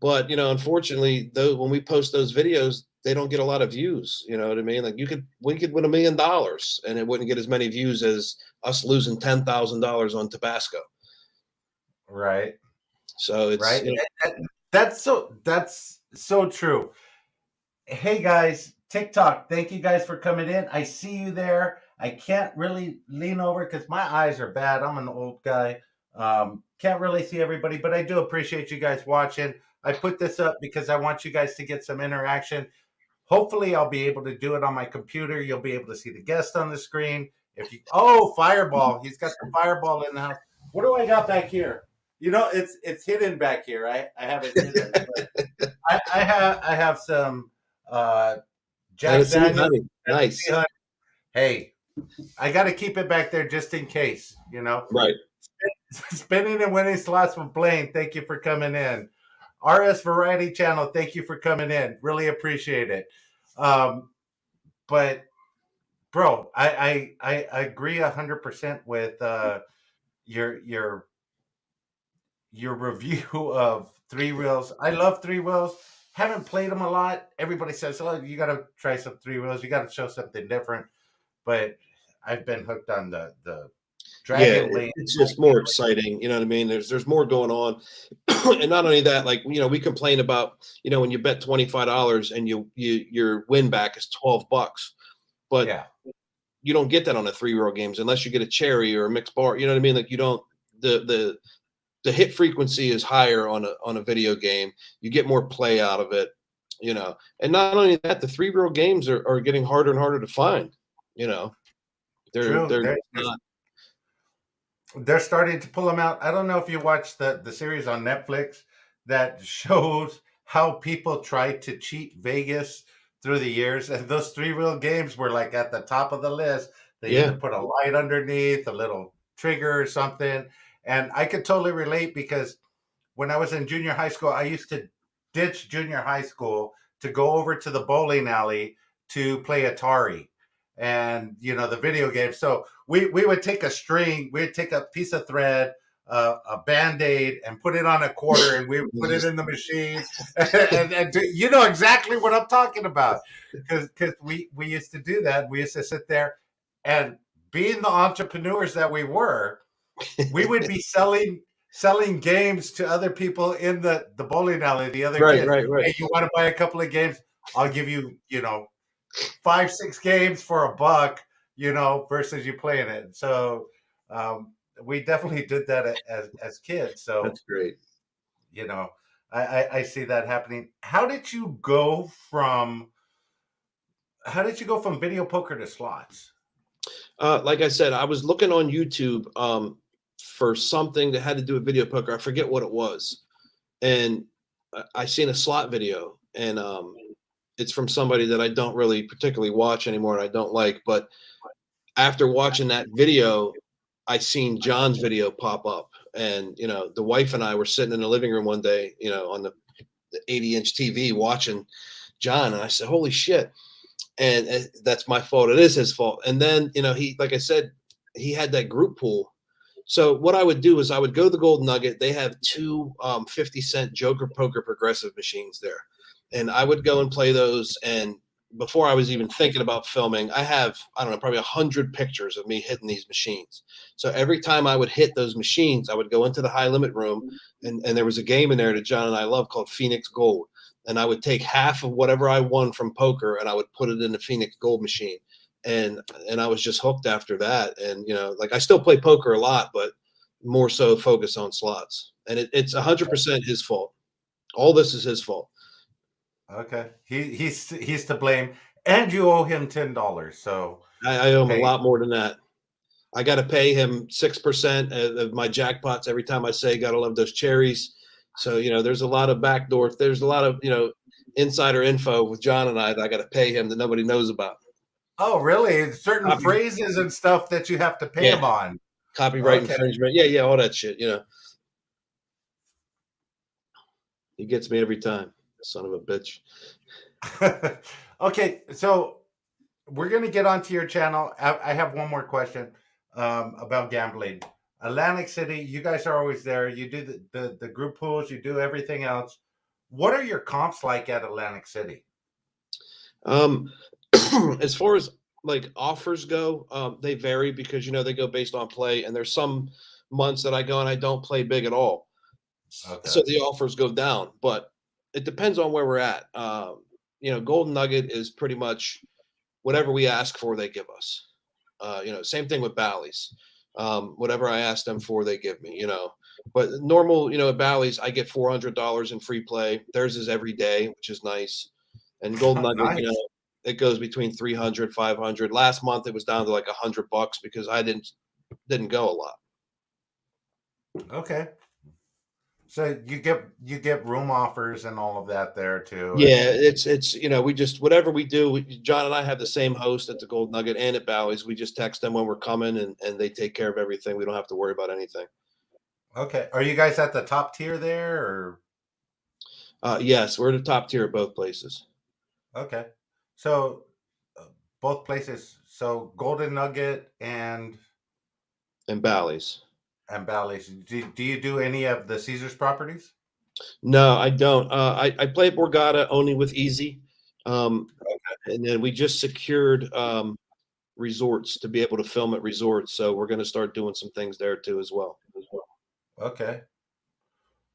But unfortunately, though, when we post those videos, they don't get a lot of views. You know what I mean? Like we could win $1 million, and it wouldn't get as many views as us losing $10,000 on Tabasco. Right. So it's right. That's so true. Hey guys, TikTok, thank you guys for coming in. I see you there. I can't really lean over because my eyes are bad. I'm an old guy. Can't really see everybody, but I do appreciate you guys watching. I put this up because I want you guys to get some interaction. Hopefully, I'll be able to do it on my computer. You'll be able to see the guest on the screen. Fireball! He's got the fireball in the house. What do I got back here? It's hidden back here. I have it hidden. I have some Jack Daniels. Nice. Hey, I got to keep it back there just in case. Right. Spinning and winning slots with Blaine. Thank you for coming in. RS Variety Channel. Thank you for coming in. Really appreciate it. But bro, I agree 100% with your review of 3-wheels. I love 3-wheels. Haven't played them a lot. Everybody says, "Oh, you got to try some 3-wheels. You got to show something different." But I've been hooked on the Dragon Link. It's just more exciting. You know what I mean? There's more going on, and not only that, like we complain about when you bet $25 and your win back is $12, but you don't get that on the 3-wheel games unless you get a cherry or a mixed bar. You know what I mean? Like you don't the hit frequency is higher on a video game. You get more play out of it, and not only that, the 3-wheel games are getting harder and harder to find. They're starting to pull them out. I don't know if you watched the series on Netflix that shows how people tried to cheat Vegas through the years, and those 3-wheel games were like at the top of the list. They either put a light underneath, a little trigger or something. And I could totally relate because when I was in junior high school, I used to ditch junior high school to go over to the bowling alley to play Atari and the video game. So we would take a string, we'd take a piece of thread, a Band-Aid, and put it on a quarter, and we would put it in the machine. and you know exactly what I'm talking about because we used to do that. We used to sit there, and being the entrepreneurs that we were, we would be selling games to other people in the bowling alley, the other Right, kids. right, right. Hey, you want to buy a couple of games? I'll give you, 5, 6 games for $1, versus you playing it. So we definitely did that as kids. So That's great. you know, I see that happening. How did you go from video poker to slots? Like I said, I was looking on YouTube for something that had to do with video poker. I forget what it was, and I seen a slot video, and it's from somebody that I don't really particularly watch anymore, and I don't like. But after watching that video, I seen John's video pop up, and the wife and I were sitting in the living room one day, on the 80-inch TV watching John, and I said, "Holy shit!" And that's my fault. It is his fault. And then he, like I said, he had that group pool. So what I would do is I would go to the Golden Nugget. They have two 50-cent Joker Poker progressive machines there, and I would go and play those. And before I was even thinking about filming, I have, I don't know, probably 100 pictures of me hitting these machines. So every time I would hit those machines, I would go into the high limit room, and there was a game in there that John and I love called Phoenix Gold. And I would take half of whatever I won from poker and I would put it in the Phoenix Gold machine. And I was just hooked after that. And like I still play poker a lot, but more so focus on slots. And it's 100% his fault. All this is his fault. Okay, he's to blame, and you owe him $10. So I owe him hey, a lot more than that. I got to pay him 6% of my jackpots every time I say gotta love those cherries. So there's a lot of backdoor. There's a lot of insider info with John and I that I got to pay him that nobody knows about. oh really? Certain Copy, phrases and stuff that you have to pay yeah, him on. copyright Okay. infringement. Yeah, all that shit. He gets me every time. Son of a bitch. Okay, so we're gonna get onto your channel. I have one more question about gambling. Atlantic City, you guys are always there. You do the group pools, you do everything else. What are your comps like at Atlantic City? Um, as far as like offers go, they vary because they go based on play, and there's some months that I go and I don't play big at all, Okay. so the offers go down. But it depends on where we're at. Golden Nugget is pretty much whatever we ask for, they give us. Same thing with Bally's. Whatever I ask them for, they give me. But normal, at Bally's, I get $400 in free play. Theirs is every day, which is nice. And Golden Nugget, Nice. it goes between 300, 500. Last month, it was down to like $100 because I didn't go a lot. Okay. So you get room offers and all of that there too. Yeah, it's we just whatever we do. John and I have the same host at the Gold Nugget and at Bally's. We just text them when we're coming, and they take care of everything. We don't have to worry about anything. Okay. Are you guys at the top tier there or Yes, we're the top tier at both places. okay. So both places. So Golden Nugget And Bally's. and Bally's. Do you do any of the Caesars properties? No, I don't. I play Borgata only with Easy, and then we just secured resorts to be able to film at resorts. So we're going to start doing some things there too as well. Okay.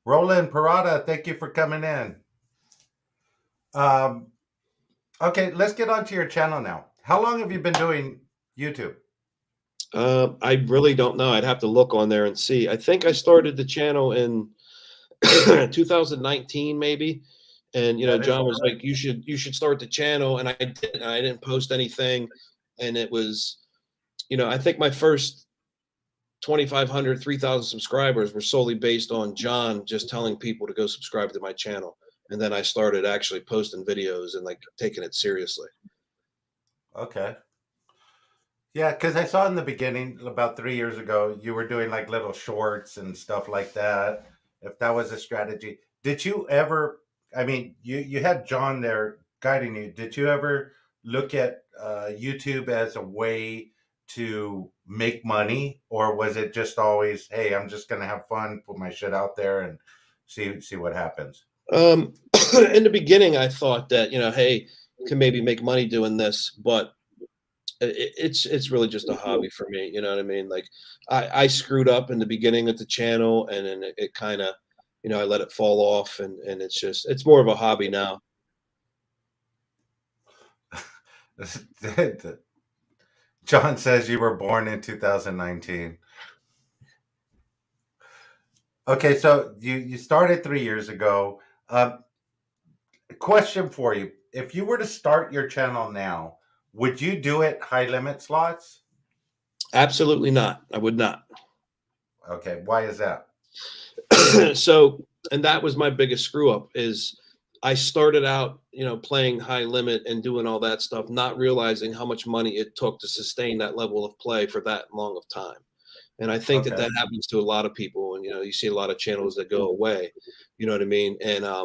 Roland Parada, thank you for coming in. Um, okay, let's get onto your channel now. How long have you been doing YouTube? I really don't know. I'd have to look on there and see. I think I started the channel in 2019 maybe, and John was like, you should start the channel, and I did. And I didn't post anything, and it was I think my first 2,500 3,000 subscribers were solely based on John just telling people to go subscribe to my channel, and then I started actually posting videos and like taking it seriously. Okay. Yeah, because I saw in the beginning about 3 years ago, you were doing like little shorts and stuff like that. If that was a strategy, did you ever? I mean, you had John there guiding you. Did you ever look at YouTube as a way to make money, or was it just always, hey, I'm just gonna have fun, put my shit out there, and see what happens? In the beginning, I thought that hey, can maybe make money doing this, but It's really just a hobby for me. You know what I mean? Like I screwed up in the beginning of the channel, and then it kind of, I let it fall off, and it's more of a hobby now. John says you were born in 2019. Okay, so you started 3 years ago. Question for you: if you were to start your channel now, would you do it high limit slots? Absolutely not. I would not. Okay, why is that? So, and that was my biggest screw up is I started out, playing high limit and doing all that stuff, not realizing how much money it took to sustain that level of play for that long of time. And I think that Okay, that happens to a lot of people. And, you see a lot of channels that go away, you know what I mean? And, I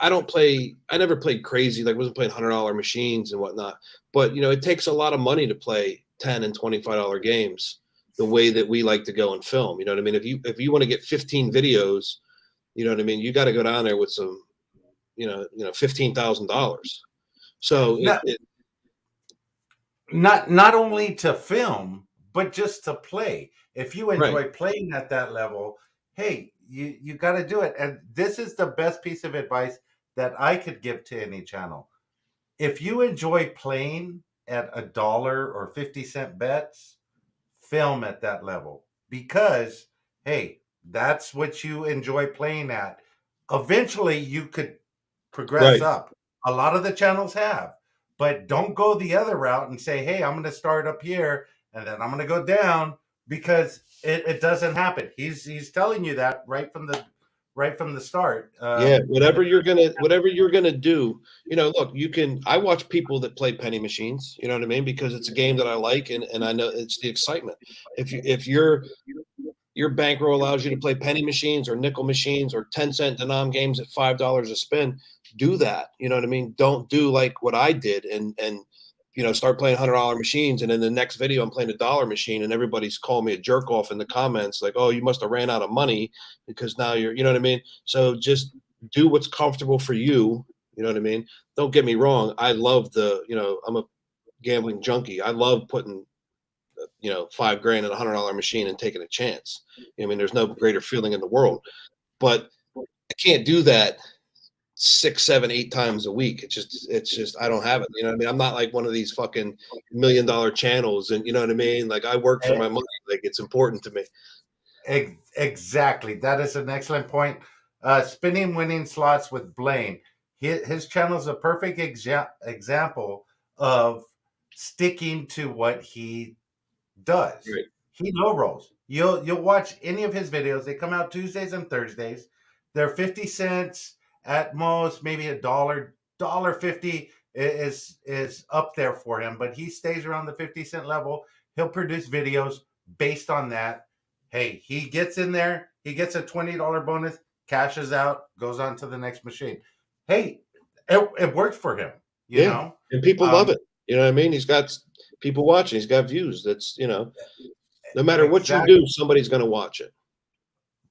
don't play, I never played crazy, like wasn't playing $100 machines and whatnot, but, it takes a lot of money to play 10 and $25 games the way that we like to go and film. You know what I mean? If you want to get 15 videos, you know what I mean? You got to go down there with some, $15,000. So not not only to film, but just to play. If you right, enjoy playing at that level, hey, you got to do it. And this is the best piece of advice that I could give to any channel. If you enjoy playing at $1 or 50-cent bets, film at that level because, hey, that's what you enjoy playing at. Eventually, you could progress right. up. A lot of the channels have, but don't go the other route and say, hey, I'm going to start up here and then I'm going to go down because it doesn't happen. He's telling you that right from the start. Yeah, whatever you're gonna do, look, I watch people that play penny machines, you know what I mean? Because it's a game that I like, and I know it's the excitement. If your bankroll allows you to play penny machines or nickel machines or 10-cent denom games at $5 a spin, do that. You know what I mean? Don't do like what I did and start playing $100 machines, and in the next video I'm playing a dollar machine, and everybody's calling me a jerk off in the comments, like, oh, you must have ran out of money because now you know what I mean? So just do what's comfortable for you. You know what I mean? Don't get me wrong. I love I'm a gambling junkie. I love putting $5 grand in $100 machine and taking a chance. I mean, there's no greater feeling in the world, but I can't do that 6, 7, 8 times a week. It's just I don't have it. You know what I mean? I'm not like one of these fucking $1 million channels, and you know what I mean? Like I work for Eh, my money. Like it's important to me. Exactly. That is an excellent point. Spinning winning slots with Blaine. His channel is a perfect example of sticking to what he does. Right. He low rolls. You'll watch any of his videos. They come out Tuesdays and Thursdays. They're 50 cents at most, maybe dollar 50 is up there for him, but he stays around the 50-cent level. He'll produce videos based on that. Hey, he gets in there, he gets a $20 bonus, cashes out, goes on to the next machine. Hey, it works for him, you Yeah, know. and people love Um, it. You know what I mean? He's got people watching. He's got views. That's no matter what you exactly. do, somebody's going to watch it.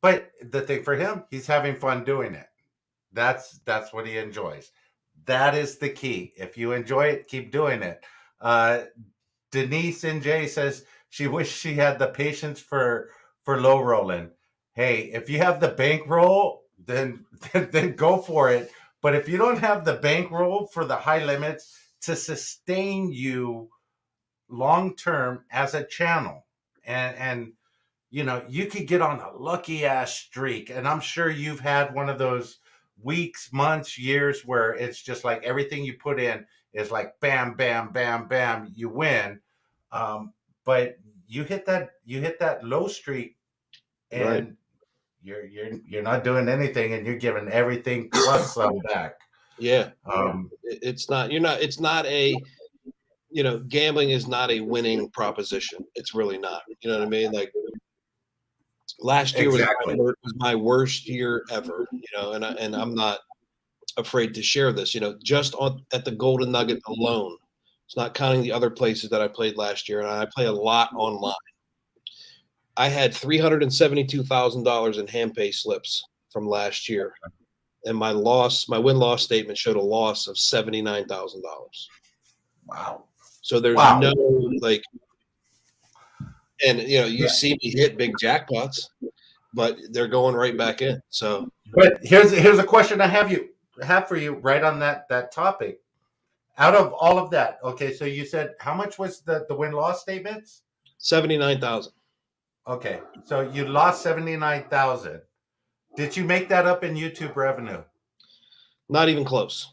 But the thing for him, he's having fun doing it. That's what he enjoys. That is the key. If you enjoy it, keep doing it. Uh, Denise NJ says she wished she had the patience for low rolling. Hey, if you have the bankroll, then then go for it. But if you don't have the bankroll for the high limits to sustain you long term as a channel, and you could get on a lucky ass streak. And I'm sure you've had one of those weeks, months, years where it's just like everything you put in is like bam, bam, bam, bam, you win. But you hit that low streak Right. and you're not doing anything and you're giving everything plus some back. Yeah. Um, It's not. You're not. It's not a. Gambling is not a winning proposition. It's really not. You know what I mean? Like last year was exactly. my worst year ever. And I'm not afraid to share this. Just at the Golden Nugget alone, it's not counting the other places that I played last year, and I play a lot online. I had $372,000 in hand pay slips from last year, and my win loss statement showed a loss of $79,000. Wow. So there's Wow. no like, and you see me hit big jackpots, but they're going right back in. So, But here's a question I have for you right on that topic. Out of all of that, okay, so you said how much was the win loss statements? 79,000. Okay, so you lost 79,000. Did you make that up in YouTube revenue? Not even close.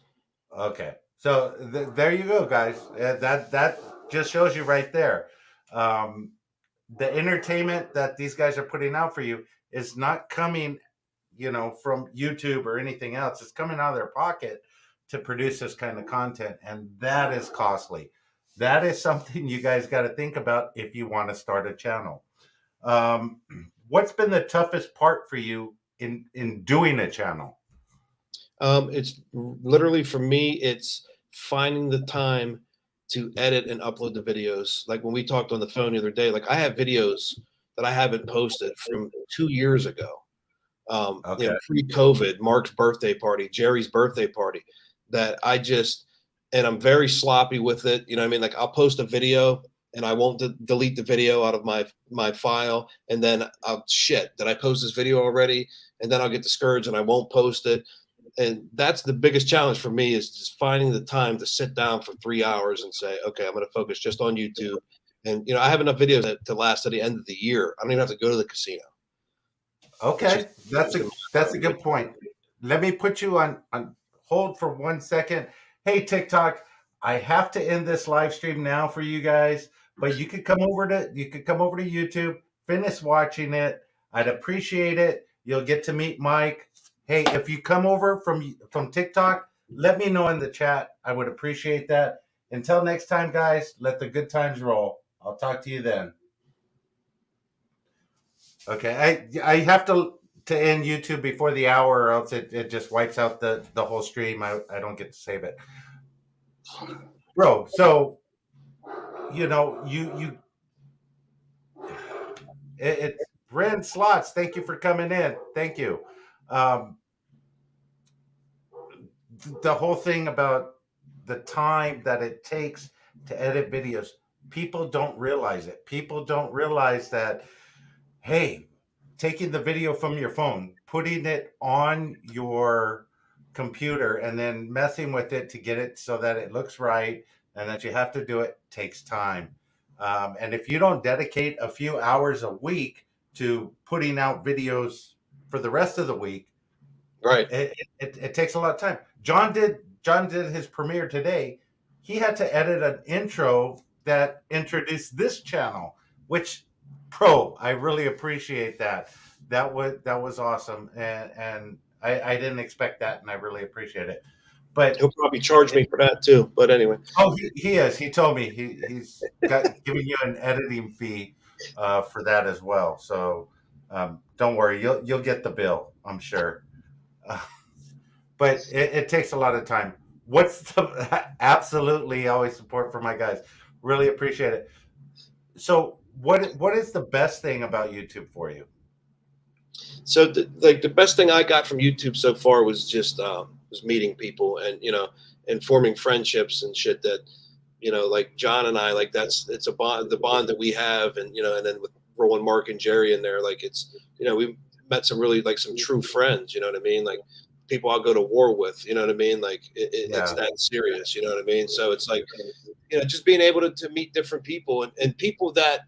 Okay, so there you go, guys. That just shows you right there. Um, the entertainment that these guys are putting out for you is not coming, from YouTube or anything else. It's coming out of their pocket to produce this kind of content, and that is costly. That is something you guys got to think about if you want to start a channel. Um, what's been the toughest part for you in doing a channel? It's literally for me, it's finding the time to edit and upload the videos. Like when we talked on the phone the other day, like I have videos that I haven't posted from 2 years ago. Okay. Pre-COVID, Mark's birthday party, Jerry's birthday party, that and I'm very sloppy with it. You know what I mean? Like I'll post a video and I won't delete the video out of my file. And then did I post this video already? And then I'll get discouraged and I won't post it. And that's the biggest challenge for me, is just finding the time to sit down for 3 hours and say, okay, I'm going to focus just on YouTube. And, I have enough videos to last to the end of the year. I don't even have to go to the casino. Okay, that's a good point. Let me put you on hold for 1 second. Hey, TikTok, I have to end this live stream now for you guys, but you could come over to YouTube, finish watching it. I'd appreciate it. You'll get to meet Mike. Hey, if you come over from TikTok, let me know in the chat. I would appreciate that. Until next time, guys, let the good times roll. I'll talk to you then. Okay, I have to end YouTube before the hour, or else it just wipes out the whole stream. I don't get to save it, bro. So you it's Ren Slots. Thank you for coming in. Thank you. Um, the whole thing about the time that it takes to edit videos, people don't realize it. People don't realize that, hey, taking the video from your phone, putting it on your computer, and then messing with it to get it so that it looks right and that you have to do it takes time. And if you don't dedicate a few hours a week to putting out videos for the rest of the week, Right. it takes a lot of time. John did his premiere today. He had to edit an intro that introduced this channel, which, I really appreciate that. That was awesome, and I didn't expect that, and I really appreciate it. But He'll probably charge me for that too. But anyway. he is. He told me he's giving you an editing fee for that as well. So don't worry, you'll get the bill, I'm sure. But it takes a lot of time. What's the absolutely always support for my guys? Really appreciate it. So what is the best thing about YouTube for you? So the best thing I got from YouTube so far was just was meeting people and forming friendships and shit that like John and I, like it's a bond, the bond that we have, and and then with Roland, Mark, and Jerry in there, like it's we met some really like some true friends. You know what I mean? Like people I'll go to war with. You know what I mean? Like it's that serious. You know what I mean? So it's like just being able to meet different people and people that.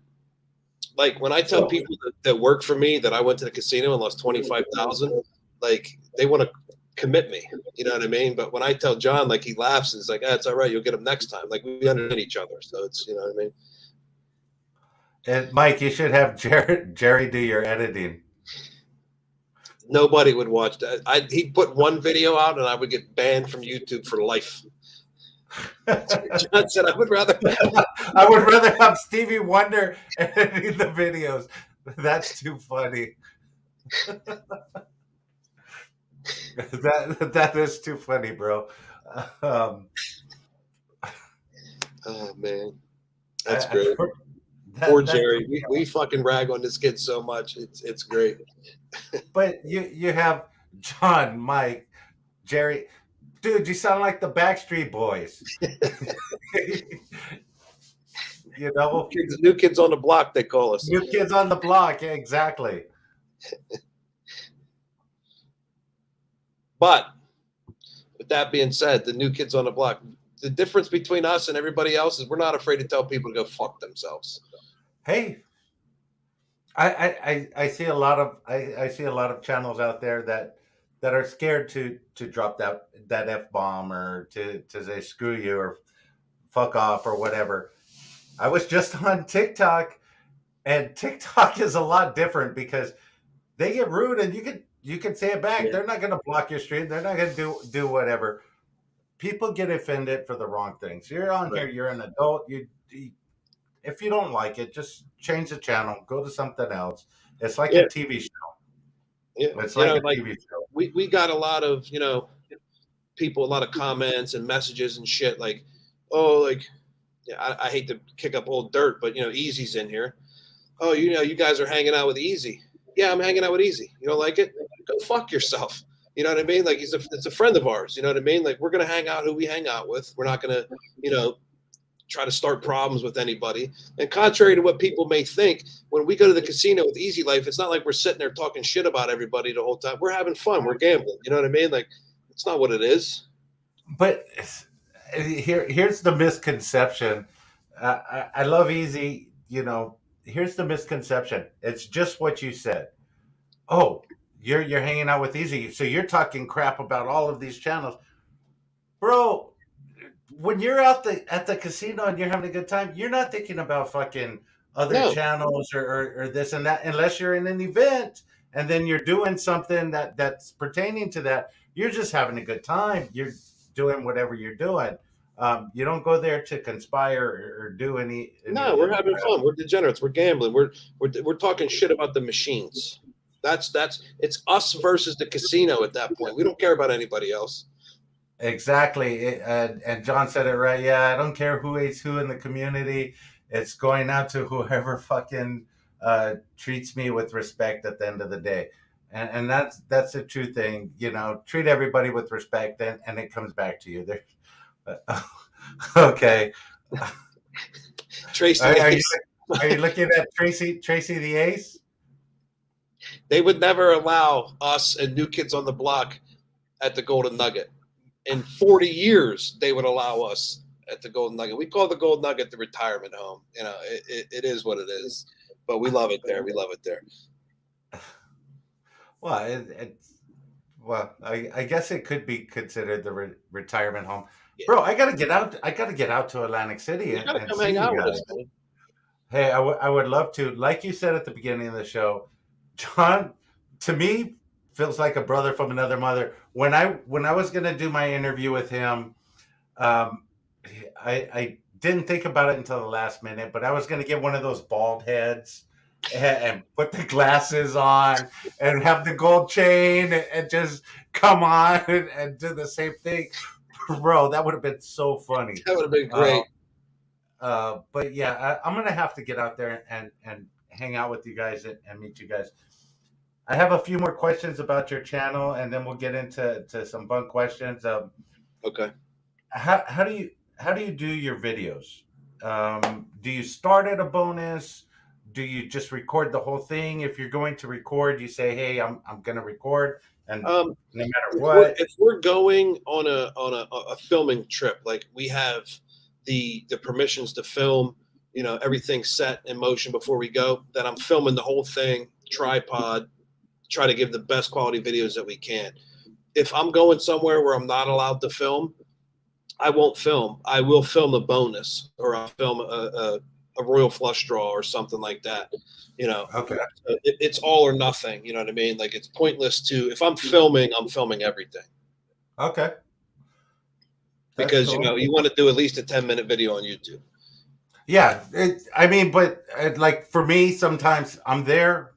Like when I tell people that work for me that I went to the casino and lost 25,000, like they want to commit me, you know what I mean? But when I tell John, like he laughs and it's like, it's all right, you'll get him next time. Like we understand each other, so it's you know what I mean. And Mike, you should have Jerry do your editing. Nobody would watch that. He'd put one video out and I would get banned from YouTube for life. John said, I would rather have Stevie Wonder editing the videos. That's too funny. that is too funny, bro. Oh man, that's great. Poor Jerry. We fucking rag on this kid so much. It's great. But you have John, Mike, Jerry. Dude, you sound like the Backstreet Boys. You know, New kids on the block, they call us. new kids on the block. Yeah, exactly. But with that being said, the new kids on the block, the difference between us and everybody else is we're not afraid to tell people to go fuck themselves. Hey, I see a lot of I see a lot of channels out there that are scared to drop that F bomb or to say screw you or fuck off or whatever. I was just on TikTok, and TikTok is a lot different because they get rude and you can say it back. Yeah. They're not going to block your stream. They're not going to do whatever. People get offended for the wrong things. You're on here. Right. You're an adult. If you don't like it, just change the channel. Go to something else. It's like Yeah. a TV show. Yeah. It's You like know, a TV show. we got a lot of, people, a lot of comments and messages and shit like, oh, like, yeah, I hate to kick up old dirt, but Easy's in here. Oh, you guys are hanging out with Easy. Yeah, I'm hanging out with Easy. You don't like it? Go fuck yourself. You know what I mean? Like it's a friend of ours. You know what I mean? Like we're gonna hang out who we hang out with. We're not gonna, try to start problems with anybody. And contrary to what people may think, when we go to the casino with Easy Life, it's not like we're sitting there talking shit about everybody the whole time. We're having fun. We're gambling. You know what I mean? Like it's not what it is. But here's the misconception. I love Easy. Here's the misconception. It's just what you said. Oh, you're hanging out with Easy, so you're talking crap about all of these channels, bro. When you're out at the casino and you're having a good time, you're not thinking about fucking other No, channels or this and that unless you're in an event and then you're doing something that's pertaining to that. You're just having a good time. You're doing whatever you're doing. You don't go there to conspire or do no, we're any having fun. We're degenerates. We're gambling. We're talking shit about the machines. That's it's us versus the casino at that point. We don't care about anybody else. Exactly. And John said it right. Yeah, I don't care who hates who in the community. It's going out to whoever fucking treats me with respect at the end of the day. And that's a true thing. Treat everybody with respect, and it comes back to you. Okay. Tracy, Are you looking at Tracy the Ace? they would never allow us and New Kids on the Block at the Golden Nugget. In 40 years, they would allow us at the Golden Nugget. We call the Golden Nugget the retirement home. It is what it is, but we love it there. We love it there. Well, I guess it could be considered the retirement home. Yeah. Bro, I gotta get out. I gotta get out to Atlantic City You gotta and come see hang you out with guys. us, man. Hey, I would love to. Like you said at the beginning of the show, John, to me, feels like a brother from another mother. When I was gonna do my interview with him, um, I didn't think about it until the last minute, but I was gonna get one of those bald heads and put the glasses on and have the gold chain and just come on and do the same thing. Bro, that would have been so funny. That would have been great. But yeah, I'm gonna have to get out there and hang out with you guys and meet you guys. I have a few more questions about your channel, and then we'll get into some fun questions. Okay. How do you do your videos? Do you start at a bonus? Do you just record the whole thing? If you're going to record, you say, "Hey, I'm going to record," and no matter what. If we're going on a filming trip, like we have the permissions to film, everything set in motion before we go, then I'm filming the whole thing, tripod, try to give the best quality videos that we can. If I'm going somewhere where I'm not allowed to film, I won't film. I will film a bonus, or I'll film a royal flush draw or something like that. Okay. It's all or nothing. You know what I mean? Like it's pointless if I'm filming everything. Okay. Because cool. you want to do at least a 10-minute video on YouTube. Yeah, but like for me, sometimes I'm there,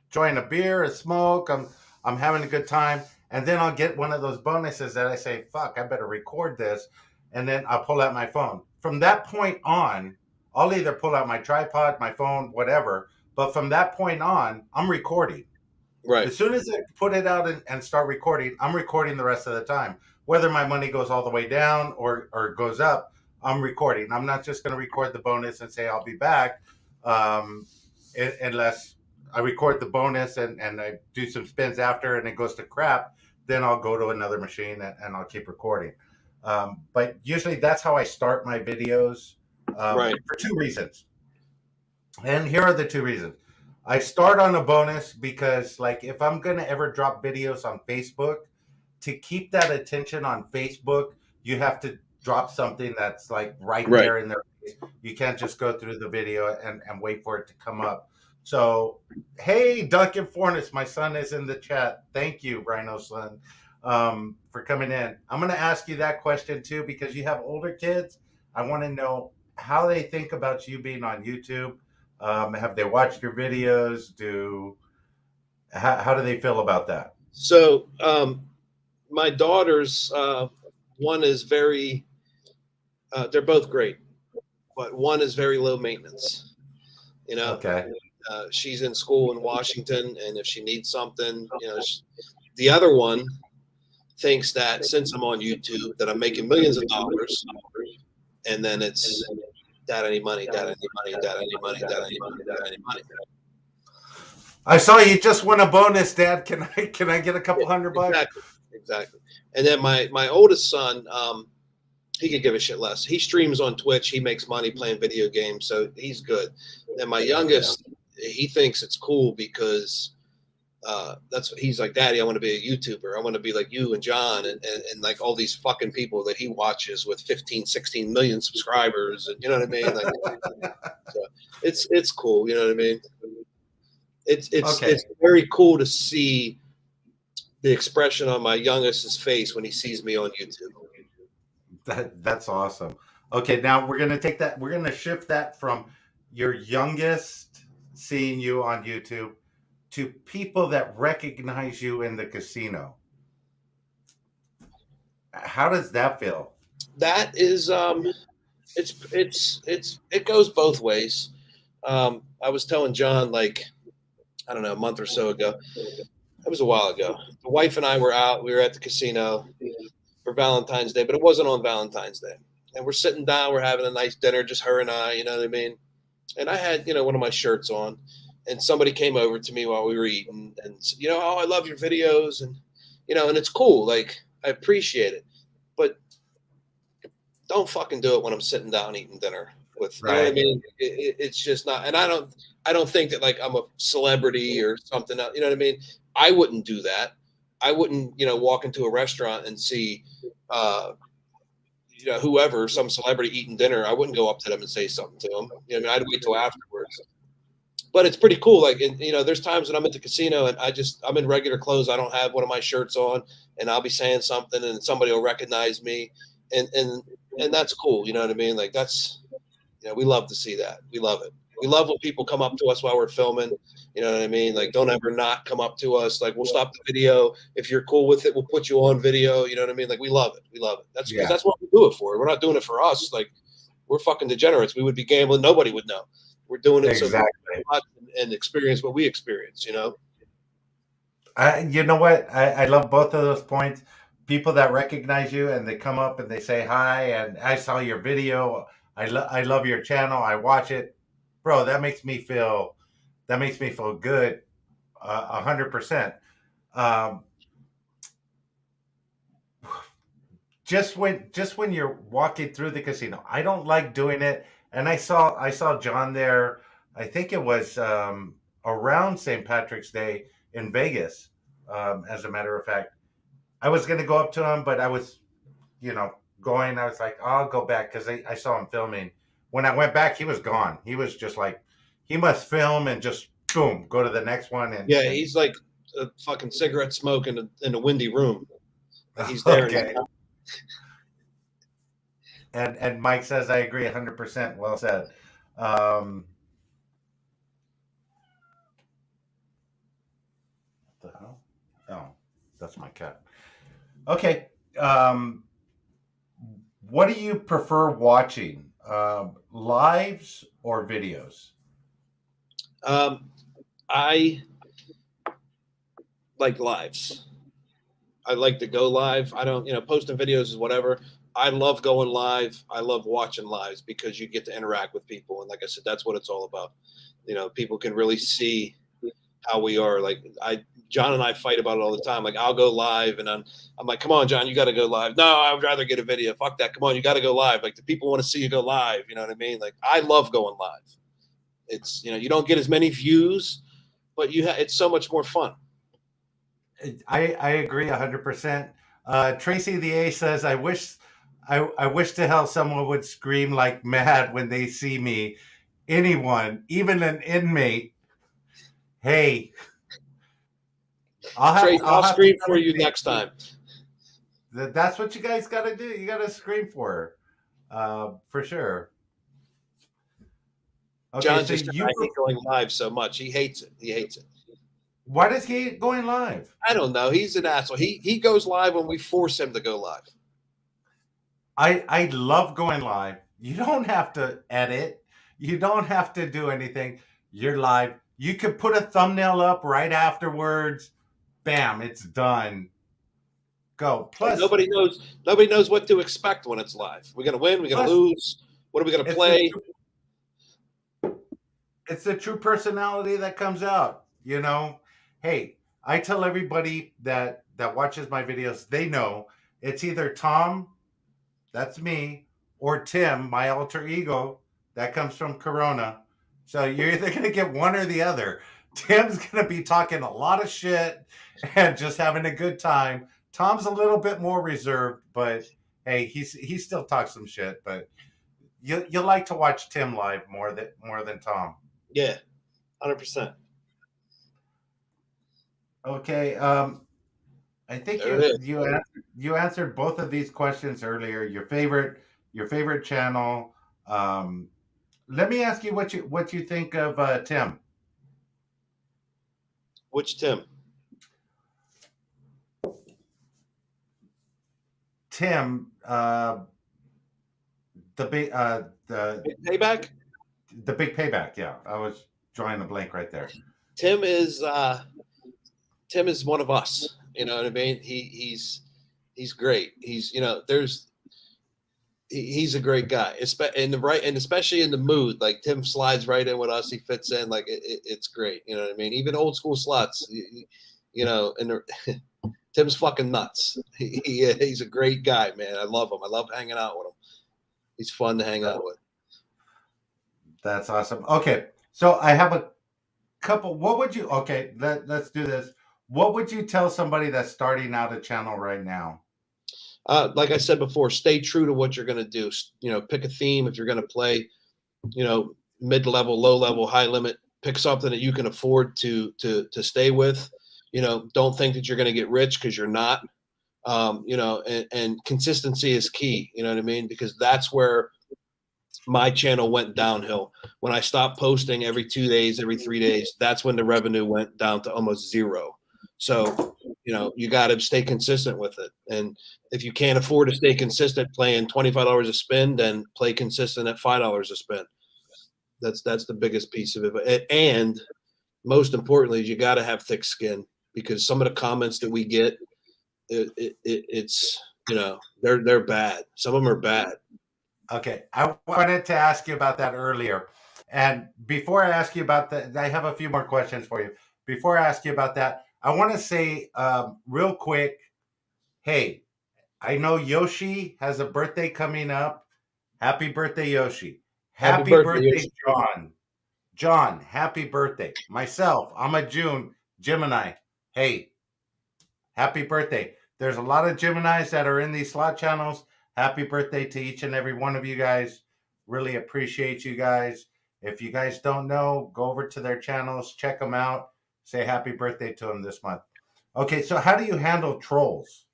enjoying a beer, a smoke. I'm having a good time, and then I'll get one of those bonuses that I say, "Fuck, I better record this," and then I'll pull out my phone. From that point on, I'll either pull out my tripod, my phone, whatever. But from that point on, I'm recording. Right. As soon as I put it out and start recording, I'm recording the rest of the time. Whether my money goes all the way down or goes up, I'm recording. I'm not just going to record the bonus and say I'll be back, um, unless I record the bonus and I do some spins after and it goes to crap. Then I'll go to another machine and I'll keep recording. But usually that's how I start my videos, Right. for two reasons. And here are the two reasons. I start on a bonus because, like, if I'm going to ever drop videos on Facebook, to keep that attention on Facebook, you have to drop something that's like right Right. there in their face. You can't just go through the video and wait for it to come up. So, hey, Duncan Fornes, my son is in the chat. Thank you, Rhino son, for coming in. I'm going to ask you that question too because you have older kids. I want to know how they think about you being on YouTube. Have they watched your videos? How do they feel about that? So my daughters, one is very, they're both great, but one is very low maintenance. You know, Okay. she's in school in Washington, and if she needs something, the other one thinks that since I'm on YouTube that I'm making millions of dollars, and then it's dad any money, dad any money, dad any money, dad any money, dad any money. I saw you just won a bonus, Dad. Can I get a couple $100? Exactly. And then my oldest son, he could give a shit less. He streams on Twitch. He makes money playing video games, so he's good. And my youngest, he thinks it's cool because that's what he's like, Daddy, I want to be a YouTuber. I want to be like you and John and like all these fucking people that he watches with 15, 16 million subscribers. And you know what I mean? Like, so it's cool. You know what I mean? It's very cool to see the expression on my youngest's face when he sees me on YouTube. That's awesome. Okay, now we're gonna take that. We're gonna shift that from your youngest seeing you on YouTube to people that recognize you in the casino. How does that feel? That is it goes both ways. I was telling John, like, I don't know, a month or so ago. It was a while ago. The wife and I were out. We were at the casino for Valentine's Day, but it wasn't on Valentine's Day. And we're sitting down. We're having a nice dinner, just her and I. You know what I mean? And I had, one of my shirts on, and somebody came over to me while we were eating, and oh, I love your videos, and and it's cool. Like, I appreciate it, but don't fucking do it when I'm sitting down eating dinner with, you know what I mean? It's just not, and I don't think that like I'm a celebrity or something else, you know what I mean? I wouldn't do that. I wouldn't, walk into a restaurant and see, whoever, some celebrity eating dinner. I wouldn't go up to them and say something to them. I mean, I'd wait till afterwards. But it's pretty cool. Like, there's times when I'm at the casino and I'm in regular clothes. I don't have one of my shirts on, and I'll be saying something, and somebody will recognize me, and that's cool. You know what I mean? Like, that's, we love to see that. We love it. We love when people come up to us while we're filming. You know what I mean? Like, don't ever not come up to us. Like, we'll stop the video. If you're cool with it, we'll put you on video. You know what I mean? Like, we love it. We love it. That's because that's what we do it for. We're not doing it for us. Like, we're fucking degenerates. We would be gambling. Nobody would know. We're doing it so people watch and experience what we experience, you know what? I love both of those points. People that recognize you and they come up and they say hi, and I saw your video. I love your channel. I watch it, bro. That makes me feel good, 100%. Just when you're walking through the casino, I don't like doing it. And I saw John there. I think it was around St. Patrick's Day in Vegas. As a matter of fact, I was going to go up to him, but I was, going. I was like, I'll go back because I saw him filming. When I went back, he was gone. He was just like, he must film and just boom, go to the next one. And he's like a fucking cigarette smoke in a windy room. He's there. Okay. And Mike says, I agree 100%. Well said. What the hell? Oh, that's my cat. Okay. What do you prefer watching? Lives or videos? I like lives. I like to go live. I don't, posting videos is whatever. I love going live. I love watching lives because you get to interact with people. And like I said, that's what it's all about. You know, people can really see how we are. Like John and I fight about it all the time. Like I'll go live and I'm like, come on, John, you got to go live. No, I would rather get a video. Fuck that. Come on, you got to go live. Like the people want to see you go live. You know what I mean? Like I love going live. It's, you know, you don't get as many views, but it's so much more fun. I agree 100%. Tracy the A says, I wish to hell someone would scream like mad when they see me. Anyone, even an inmate. Hey, I'll scream for you next time. That's what you guys got to do. You got to scream for her, for sure. Okay, John just I hate going live so much. He hates it. He hates it. Why does he hate going live? I don't know. He's an asshole. He goes live when we force him to go live. I love going live. You don't have to edit. You don't have to do anything. You're live. You could put a thumbnail up right afterwards. Bam, it's done. Go. Plus, nobody knows what to expect when it's live. We're gonna win. We're gonna lose. What are we gonna play? It's the true personality that comes out. You know. Hey, I tell everybody that watches my videos, they know it's either Tom, that's me, or Tim, my alter ego, that comes from Corona. So you're either going to get one or the other. Tim's going to be talking a lot of shit and just having a good time. Tom's a little bit more reserved, but hey, he still talks some shit. But you like to watch Tim live more than Tom. Yeah, 100%. Okay, I think you answered both of these questions earlier. Your favorite channel. Let me ask you what you think of Tim. Which Tim? Tim, the big payback. The big payback. Yeah, I was drawing a blank right there. Tim is one of us. You know what I mean? He's great. He's, you know, he's a great guy. And especially in the mood. Like Tim slides right in with us. He fits in. Like it's great. You know what I mean? Even old school slots. You know, and Tim's fucking nuts. He's a great guy, man. I love him. I love hanging out with him. He's fun to hang out with. That's awesome. Okay, so I have a couple. What would you? Okay, let's do this. What would you tell somebody that's starting out a channel right now? Like I said before, stay true to what you're going to do. You know, pick a theme. If you're going to play, you know, mid-level, low-level, high limit, pick something that you can afford to stay with. You know, don't think that you're going to get rich because you're not. You know, and consistency is key. You know what I mean? Because that's where my channel went downhill. When I stopped posting every 2 days, every 3 days, that's when the revenue went down to almost zero. So, you know, you got to stay consistent with it. And if you can't afford to stay consistent playing $25 a spin, then play consistent at $5 a spin. That's the biggest piece of it. And most importantly, you got to have thick skin, because some of the comments that we get, it's, you know, they're bad. Some of them are bad. Okay, I wanted to ask you about that earlier. And before I ask you about that, I have a few more questions for you. Before I ask you about that, I want to say real quick, hey, I know Yoshi has a birthday coming up. Happy birthday, Yoshi. Happy birthday, Yoshi. John. John, happy birthday. Myself, I'm a Gemini. Hey, happy birthday. There's a lot of Geminis that are in these slot channels. Happy birthday to each and every one of you guys. Really appreciate you guys. If you guys don't know, go over to their channels, check them out. Say happy birthday to them this month. Okay, so how do you handle trolls?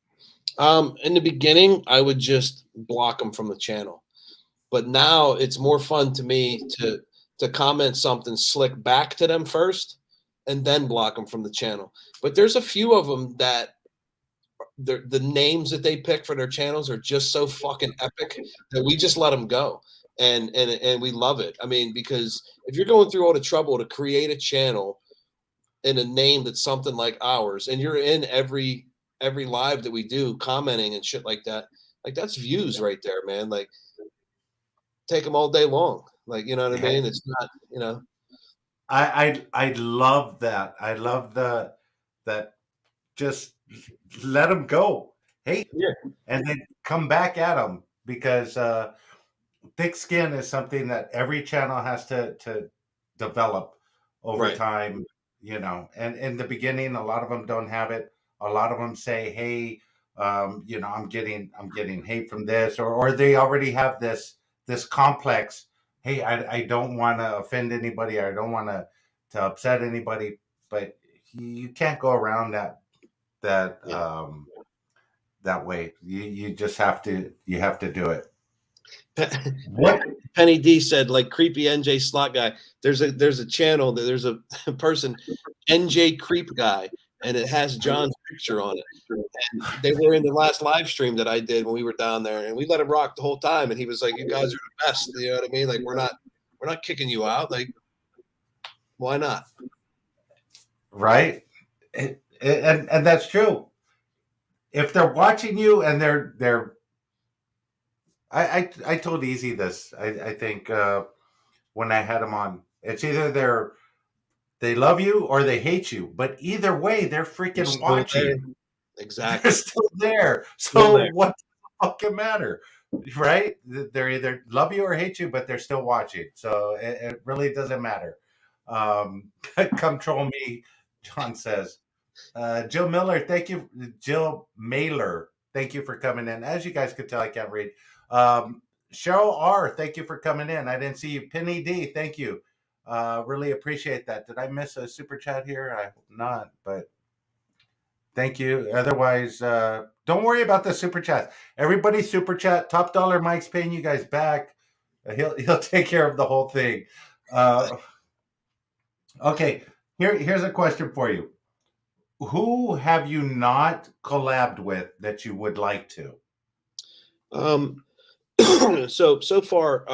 In the beginning, I would just block them from the channel. But now it's more fun to me to comment something slick back to them first and then block them from the channel. But there's a few of them that the names that they pick for their channels are just so fucking epic that we just let them go. And we love it. I mean, because if you're going through all the trouble to create a channel in a name that's something like ours, and you're in every live that we do commenting and shit like that, Like that's views right there, man. Like take them all day long. Like, you know what I mean? It's not, you know. I love that. I love that just let them go. Hey, Yeah. and then come back at them because thick skin is something that every channel has to develop over Right. time, you know. And in the beginning, a lot of them don't have it. A lot of them say, "Hey, you know, I'm getting hate from this," or they already have this complex. Hey, I don't want to offend anybody. I don't want to upset anybody. But you can't go around that Yeah. that way. You just have to do it. Pe- What? Penny D said, like creepy NJ slot guy. There's a channel that there's a person, NJ Creep Guy, and it has John's picture on it. And they were in the last live stream that I did when we were down there, and we let him rock the whole time. And he was like, "You guys are the best." You know what I mean? Like we're not kicking you out. Like why not? Right? And that's true. If they're watching you and they're I told Easy this. I think when I had him on, it's either they love you or they hate you, but either way, they're You're freaking still there. watching. They're Exactly. still there. Still So there. what the fucking matter? Right? They're either love you or hate you, but they're still watching. So it really doesn't matter. Um, come troll me, John says. Jill Miller, thank you. Jill Mailer, thank you for coming in. As you guys could tell, I can't read. Um, Cheryl R, thank you for coming in. I didn't see you. Penny D, thank you. Really appreciate that. Did I miss a super chat here? I hope not, but thank you. Otherwise, don't worry about the super chat. Everybody super chat. Top Dollar Mike's paying you guys back. He'll take care of the whole thing. Uh, okay, here's a question for you. Who have you not collabed with that you would like to? Um, so far,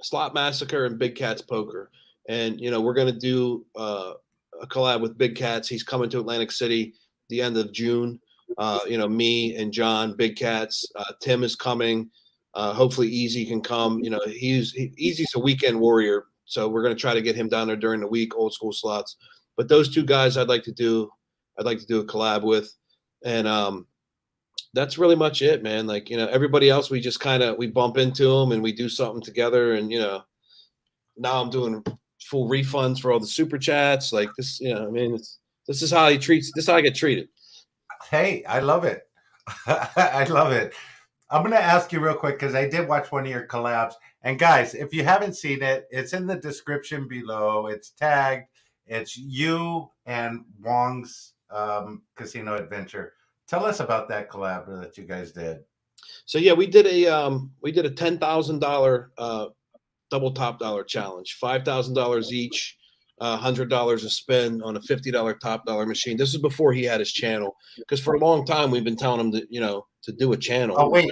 Slot Massacre and Big Cats Poker, and you know we're gonna do a collab with Big Cats. He's coming to Atlantic City the end of June. You know, me and John, Big Cats. Tim is coming. Hopefully, Easy can come. You know, Easy's a weekend warrior, so we're gonna try to get him down there during the week, old school slots. But those two guys, I'd like to do a collab with, and that's really much it, man. Like, you know, everybody else, we just kind of we bump into them and we do something together. And you know, now I'm doing full refunds for all the super chats. Like this, you know, I mean, this is how he treats. This is how I get treated. Hey, I love it. I love it. I'm going to ask you real quick because I did watch one of your collabs. And guys, if you haven't seen it, it's in the description below. It's tagged. It's you and Wong's Casino Adventure. Tell us about that collab that you guys did. So yeah, we did a $10,000 double top dollar challenge, $5,000 each. $100 a spin on a $50 top dollar machine. This is before he had his channel, because for a long time we've been telling him to do a channel. Oh, wait.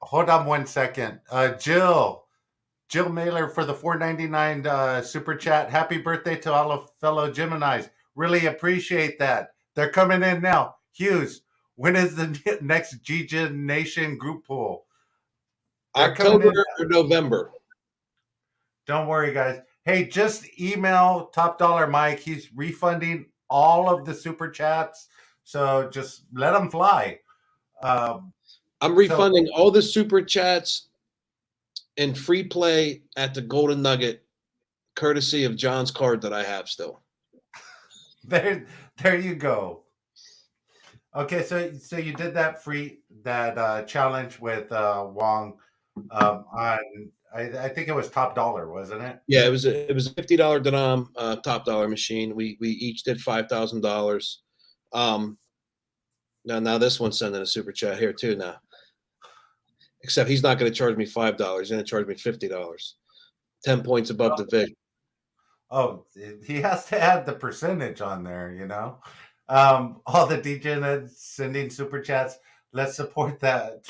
Hold on one second. Jill Mailer for the 4.99 super chat. Happy birthday to all of fellow Geminis. Really appreciate that. They're coming in now. Hughes, when is the next G-Gen Nation group pool? They're coming October in. or November. Don't worry, guys. Hey, just email Top Dollar Mike. He's refunding all of the super chats. So just let them fly. I'm refunding all the super chats and free play at the Golden Nugget, courtesy of John's card that I have still. There you go. Okay, so you did that challenge with Wong on I think it was Top Dollar, wasn't it? Yeah, it was a $50 denom top dollar machine. We each did $5,000. Now this one's sending a super chat here too now. Except he's not going to charge me $5. He's going to charge me $50. 10 points above the VIG. Oh, he has to add the percentage on there, you know. All the DJs sending super chats. Let's support that.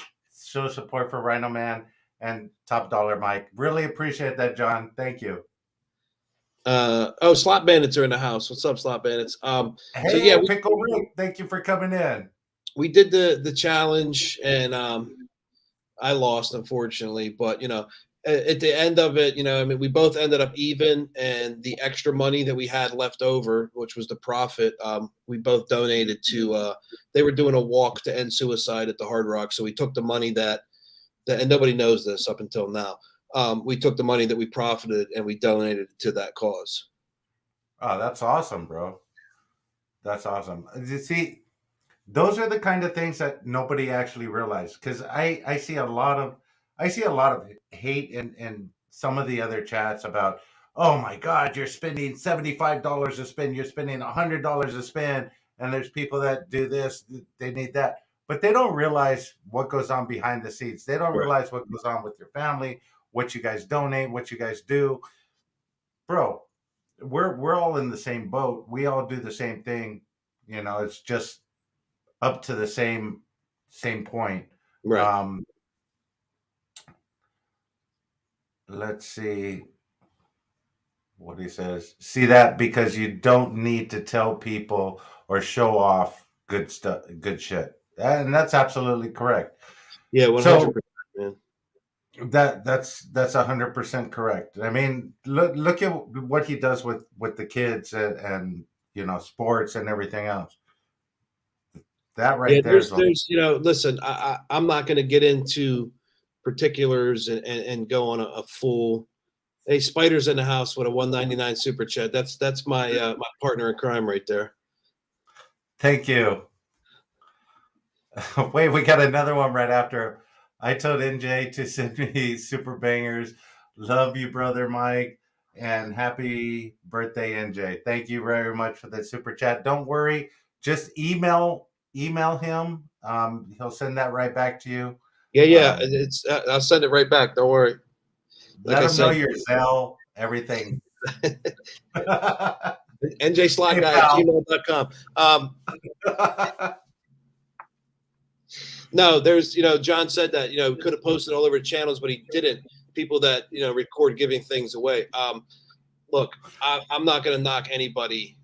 Show support for RhinoMan and Top Dollar Mike. Really appreciate that, John. Thank you. Slot Bandits are in the house. What's up, Slot Bandits? Hey, so yeah, Pickle Rick, thank you for coming in. we did the challenge, and I lost, unfortunately, but at the end of it, I mean, we both ended up even, and the extra money that we had left over, which was the profit, we both donated to. They were doing a walk to end suicide at the Hard Rock, so we took the money that and nobody knows this up until now. We took the money that we profited and we donated to that cause. Oh, that's awesome, bro. That's awesome. You see, those are the kind of things that nobody actually realizes, because I see a lot of hate in some of the other chats about, oh my god, you're spending $75 a spin, you're spending $100 a spin, and there's people that do this, they need that, but they don't realize what goes on behind the scenes. They don't Right. realize what goes on with your family, what you guys donate, what you guys do, bro. We're all in the same boat. We all do the same thing. It's just up to the same point. Right. Um, let's see what he says. See that, because you don't need to tell people or show off good stuff, good shit, and that's absolutely correct. Yeah, So 100%, man. that's 100% correct. I mean, look at what he does with the kids, and sports and everything else. That Yeah, right there is there's listen, I'm not going to get into particulars and go on a full. Hey, Spider's in the house with a 199 super chat. That's my partner in crime right there. Thank you. Wait, we got another one right after. I told NJ to send me super bangers. Love you, brother Mike, and happy birthday, NJ. Thank you very much for the super chat. Don't worry, just email him. He'll send that right back to you. Yeah, Um, it's I'll send it right back. Don't worry. Like Let I him know said, your Zelle, everything. Hey, njslotguy at pal. gmail.com. No, there's, John said that, we could have posted all over channels, but he didn't. People that, record giving things away. Look, I'm not going to knock anybody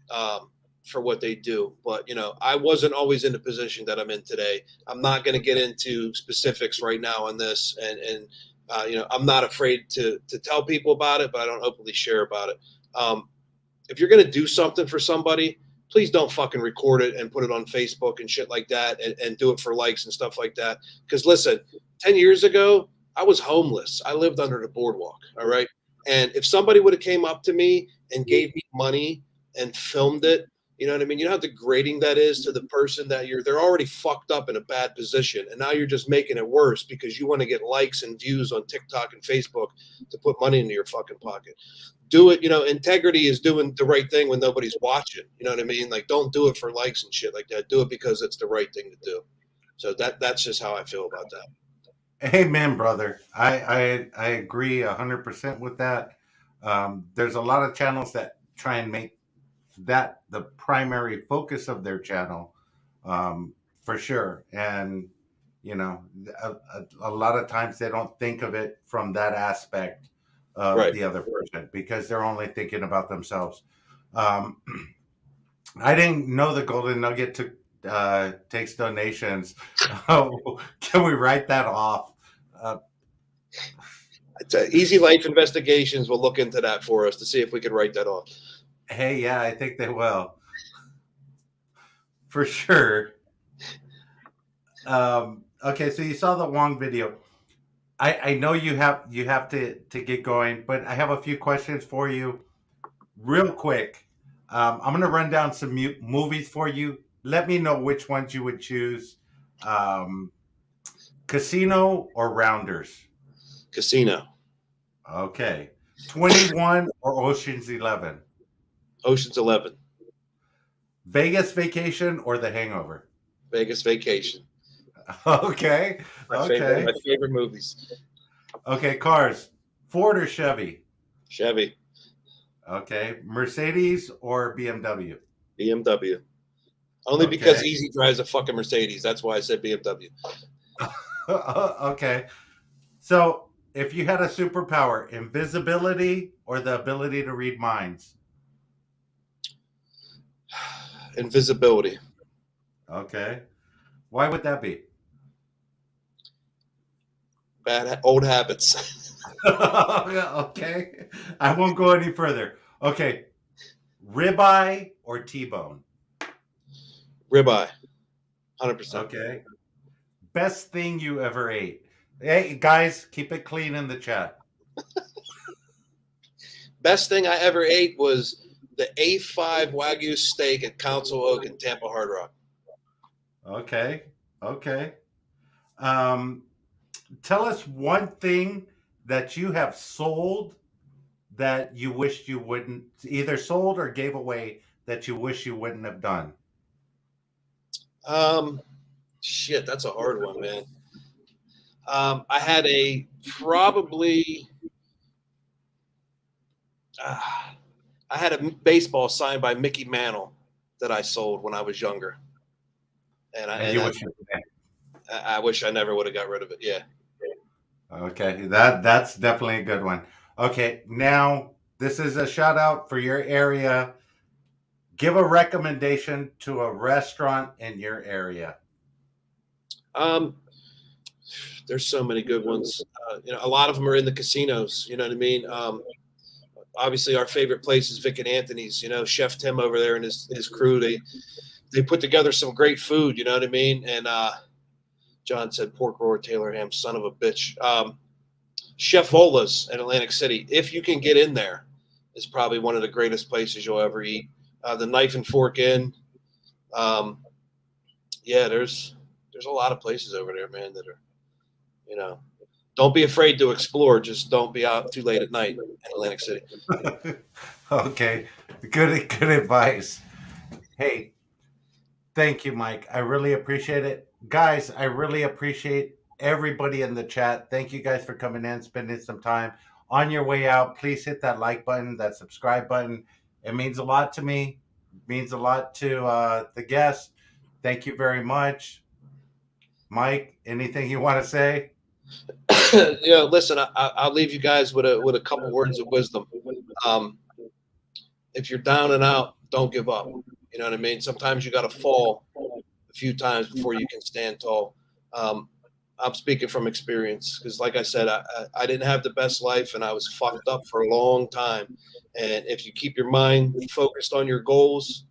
for what they do, but, I wasn't always in the position that I'm in today. I'm not going to get into specifics right now on this. And I'm not afraid to tell people about it, but I don't openly share about it. If you're going to do something for somebody, please don't fucking record it and put it on Facebook and shit like that, and do it for likes and stuff like that. Because listen, 10 years ago, I was homeless. I lived under the boardwalk. All right. And if somebody would have came up to me and gave me money and filmed it, you know what I mean? You know how degrading that is to the person that they're already fucked up in a bad position. And now you're just making it worse because you want to get likes and views on TikTok and Facebook to put money into your fucking pocket. Do it, integrity is doing the right thing when nobody's watching. You know what I mean? Like, don't do it for likes and shit like that. Do it because it's the right thing to do. So that's just how I feel about that. Amen, brother. I agree 100% with that. There's a lot of channels that try and make that the primary focus of their channel, for sure. And a lot of times they don't think of it from that aspect of Right. the other person, because they're only thinking about themselves. Um, I didn't know the Golden Nugget takes donations. Can we write that off? Uh, It's Easy Life Investigations will look into that for us to see if we can write that off. hey, yeah, I think they will, for sure. Okay, so you saw the Wong video. I know you have to get going, but I have a few questions for you, real quick. I'm gonna run down some movies for you. Let me know which ones you would choose. Um, Casino or Rounders? Casino. Okay. 21 or Ocean's 11? Ocean's 11. Vegas Vacation or The Hangover? Vegas Vacation. Okay. My Okay. favorite movies. Okay. Cars. Ford or Chevy? Chevy. Okay. Mercedes or BMW? BMW. Only Okay. because Easy drives a fucking Mercedes. That's why I said BMW. Okay. So, if you had a superpower, invisibility or the ability to read minds? Invisibility. Okay. Why would that be? Bad old habits. Okay. I won't go any further. Okay. Ribeye or T-bone? Ribeye, 100%. Okay. Best thing you ever ate? Hey, guys, keep it clean in the chat. Best thing I ever ate was the A5 Wagyu steak at Council Oak in Tampa Hard Rock. Okay. Okay. Um, Tell us one thing that you have sold that you wished you wouldn't, either sold or gave away, that you wish you wouldn't have done. Shit, that's a hard one, man. I had a probably. I had a baseball signed by Mickey Mantle that I sold when I was younger, And you wish you I wish I never would have got rid of it. Yeah. Okay, that's definitely a good one. Okay, now this is a shout out for your area. Give a recommendation to a restaurant in your area. Um, there's so many good ones. A lot of them are in the casinos. You know what I mean? Obviously, our favorite place is Vic and Anthony's. Chef Tim over there and his crew. They put together some great food. You know what I mean? And John said pork roar Taylor ham, son of a bitch. Chef Vola's in Atlantic City. If you can get in there, is probably one of the greatest places you'll ever eat. The Knife and Fork Inn. Yeah, there's a lot of places over there, man, that are, don't be afraid to explore. Just don't be out too late at night in Atlantic City. Okay, good advice. Hey, thank you, Mike. I really appreciate it. Guys, I really appreciate everybody in the chat. Thank you guys for coming in, spending some time. On your way out, please hit that like button, that subscribe button. It means a lot to me. It means a lot to the guests. Thank you very much. Mike, anything you want to say? Listen, I'll leave you guys with a couple words of wisdom. If you're down and out, don't give up. You know what I mean? Sometimes you got to fall a few times before you can stand tall. I'm speaking from experience because, like I said, I didn't have the best life and I was fucked up for a long time. And if you keep your mind focused on your goals,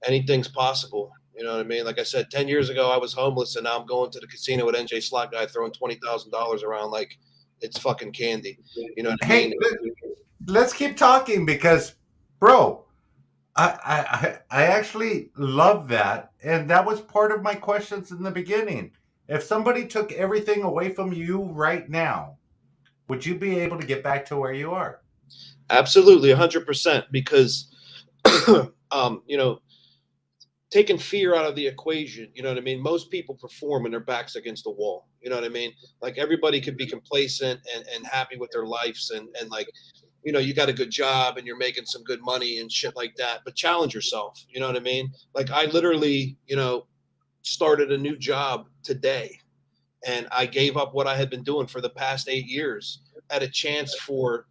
anything's possible. You know what I mean? Like I said, 10 years ago, I was homeless and now I'm going to the casino with NJ Slot Guy throwing $20,000 around like it's fucking candy. You know what I mean? Let's keep talking because, bro, I actually love that. And that was part of my questions in the beginning. If somebody took everything away from you right now, would you be able to get back to where you are? Absolutely, 100%. Because, taking fear out of the equation, you know what I mean? Most people perform when their back's against the wall. You know what I mean? Like everybody could be complacent and happy with their lives and like, you got a good job and you're making some good money and shit like that, but challenge yourself. You know what I mean? Like I literally, started a new job today and I gave up what I had been doing for the past 8 years at a chance for,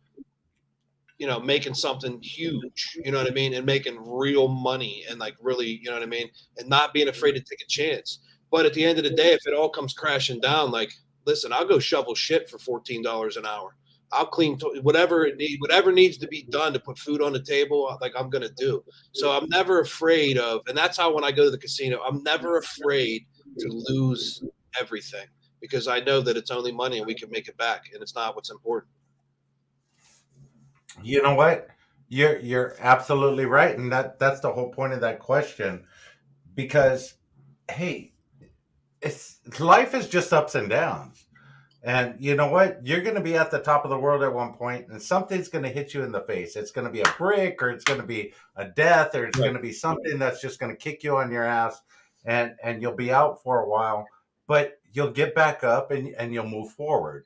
making something huge, you know what I mean? And making real money and like really, you know what I mean? And not being afraid to take a chance. But at the end of the day, if it all comes crashing down, like, listen, I'll go shovel shit for $14 an hour. I'll clean whatever needs to be done to put food on the table. Like I'm going to do. So I'm never afraid of, and that's how, when I go to the casino, I'm never afraid to lose everything because I know that it's only money and we can make it back. And it's not what's important. You know what? You're absolutely right, and that's the whole point of that question. Because, hey, it's life is just ups and downs, and you know what? You're going to be at the top of the world at one point, and something's going to hit you in the face. It's going to be a brick, or it's going to be a death, or it's going to be something that's just going to kick you on your ass, and you'll be out for a while, but you'll get back up and you'll move forward.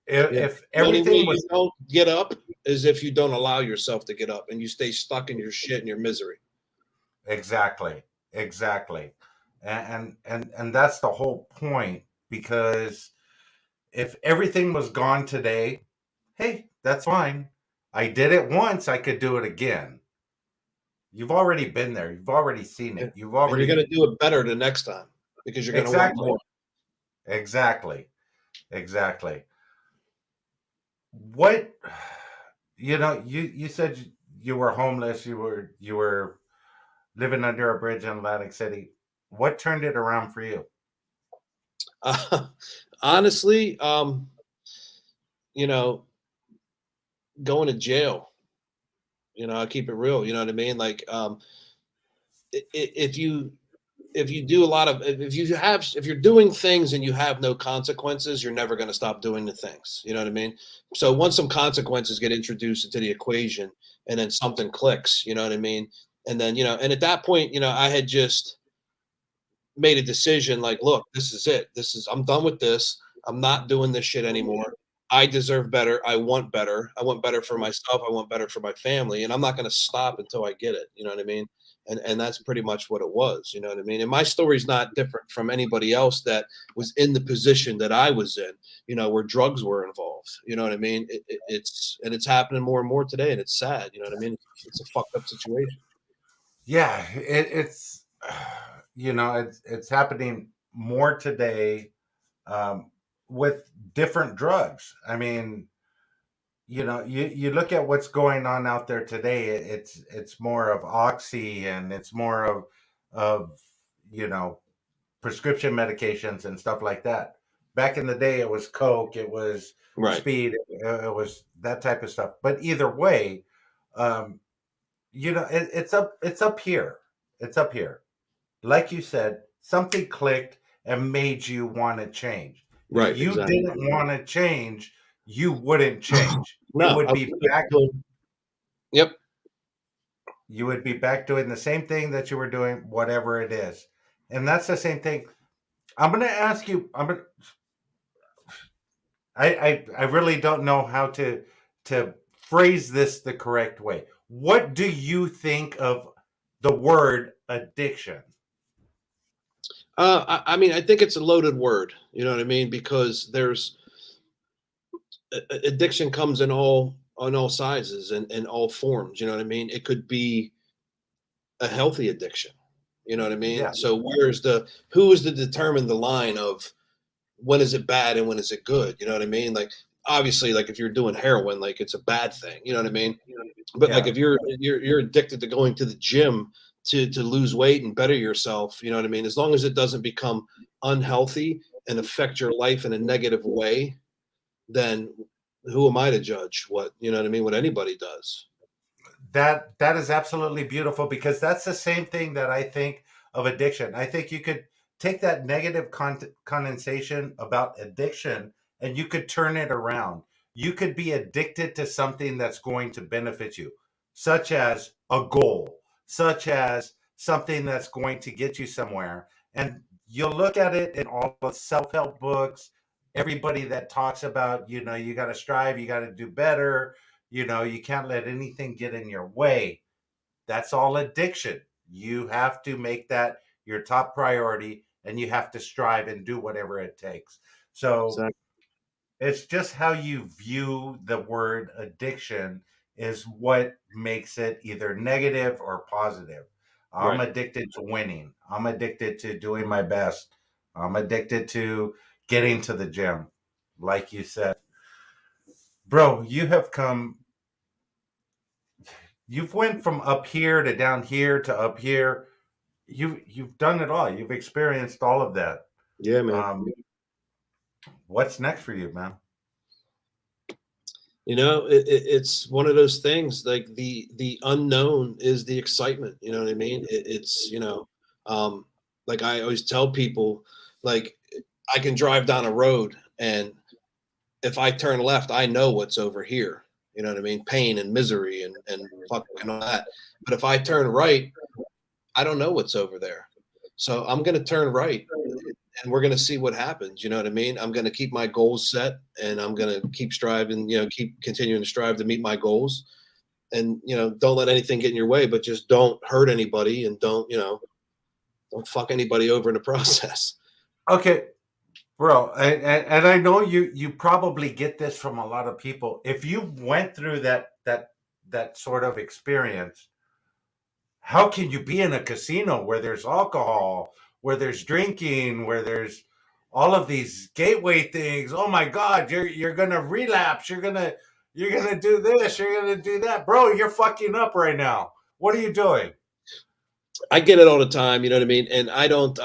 If everything was, you don't get up is if you don't allow yourself to get up and you stay stuck in your shit and your misery. exactly, and that's the whole point. Because if everything was gone today, hey, that's fine. I did it once. I could do it again. You've already been there. You've already seen it. And you're going to do it better the next time because you're going to want more. Exactly. Exactly. What you said you were homeless, you were living under a bridge in Atlantic City. What turned it around for you? Uh, honestly, you know, going to jail. I keep it real. You know what I mean? Like, if you do a lot of if you're doing things and you have no consequences, you're never going to stop doing the things. You know what I mean? So once some consequences get introduced into the equation, and then something clicks. You know what I mean? And then and at that point, I had just made a decision like, look, this is it. I'm done with this. I'm not doing this shit anymore. I deserve better. I want better. I want better for myself. I want better for my family. And I'm not going to stop until I get it. You know what I mean? And that's pretty much what it was. You know what I mean? And my story's not different from anybody else that was in the position that I was in, where drugs were involved. You know what I mean? It's happening more and more today. And it's sad. You know what I mean? It's a fucked up situation. Yeah, it's it's happening more today, with different drugs. I mean, you look at what's going on out there today. It's more of oxy, and it's more of you know prescription medications and stuff like that. Back in the day, it was coke, it was Right. speed, it was that type of stuff. But either way, um, it's up here. It's up here. Like you said, something clicked and made you want to change. If Right. you Exactly. didn't want to change, you wouldn't change. You No. would be back. Yep. You would be back doing the same thing that you were doing, whatever it is. And that's the same thing. I'm going to ask you. I really don't know how to phrase this the correct way. What do you think of the word addiction? I mean, I think it's a loaded word. You know what I mean? Because there's addiction comes in all sizes and all forms. You know what I mean? It could be a healthy addiction. You know what I mean? Yeah, So who is to determine the line of when is it bad and when is it good? You know what I mean? Like obviously, like if you're doing heroin, like it's a bad thing. You know what I mean? But like yeah. if you're addicted to going to the gym to lose weight and better yourself, you know what I mean? As long as it doesn't become unhealthy and affect your life in a negative way, then who am I to judge what, you know what I mean, what anybody does. That is absolutely beautiful, because that's the same thing that I think of addiction. I think you could take that negative condensation about addiction, and you could turn it around. You could be addicted to something that's going to benefit you, such as a goal, such as something that's going to get you somewhere. And you'll look at it in all the self-help books, everybody that talks about, you got to strive, you got to do better, you can't let anything get in your way. That's all addiction. You have to make that your top priority, and you have to strive and do whatever it takes. So Exactly. it's just how you view the word addiction is what makes it either negative or positive. I'm Right. addicted to winning. I'm addicted to doing my best. I'm addicted to getting to the gym. Like you said, bro, you've went from up here to down here to up here. You've done it all. You've experienced all of that. Yeah, man. What's next for you, man? It's one of those things like the unknown is the excitement. You know what I mean? Um, like I always tell people, like I can drive down a road and if I turn left, I know what's over here. You know what I mean? Pain and misery and fucking all that. But if I turn right, I don't know what's over there. So I'm gonna turn right and we're gonna see what happens. You know what I mean? I'm gonna keep my goals set and I'm gonna keep striving, keep continuing to strive to meet my goals. And don't let anything get in your way, but just don't hurt anybody and don't fuck anybody over in the process. Okay, bro, and I know you probably get this from a lot of people. If you went through that sort of experience, how can you be in a casino where there's alcohol, where there's drinking, where there's all of these gateway things. Oh my God, you're gonna relapse. You're gonna do this. You're gonna do that, bro. You're fucking up right now. What are you doing? I get it all the time, you know what I mean? And I don't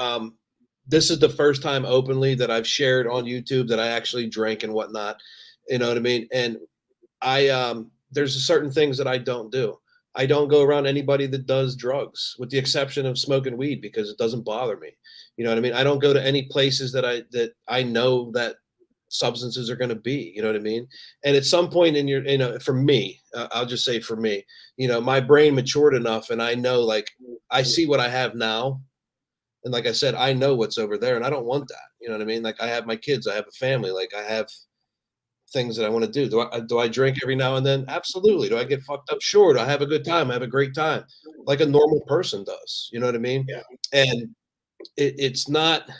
this is the first time openly that I've shared on YouTube that I actually drank and whatnot. You know what I mean? And I there's certain things that I don't do. I don't go around anybody that does drugs, with the exception of smoking weed because it doesn't bother me. You know what I mean? I don't go to any places that I know that substances are going to be. You know what I mean? And at some point in your, for me, I'll just say for me, my brain matured enough, and I know, like, I see what I have now, and like I said, I know what's over there, and I don't want that. You know what I mean? Like, I have my kids, I have a family, like I have things that I want to do. Do I drink every now and then? Absolutely. Do I get fucked up? Sure. Do I have a good time? I have a great time, like a normal person does. You know what I mean? Yeah. And it's not.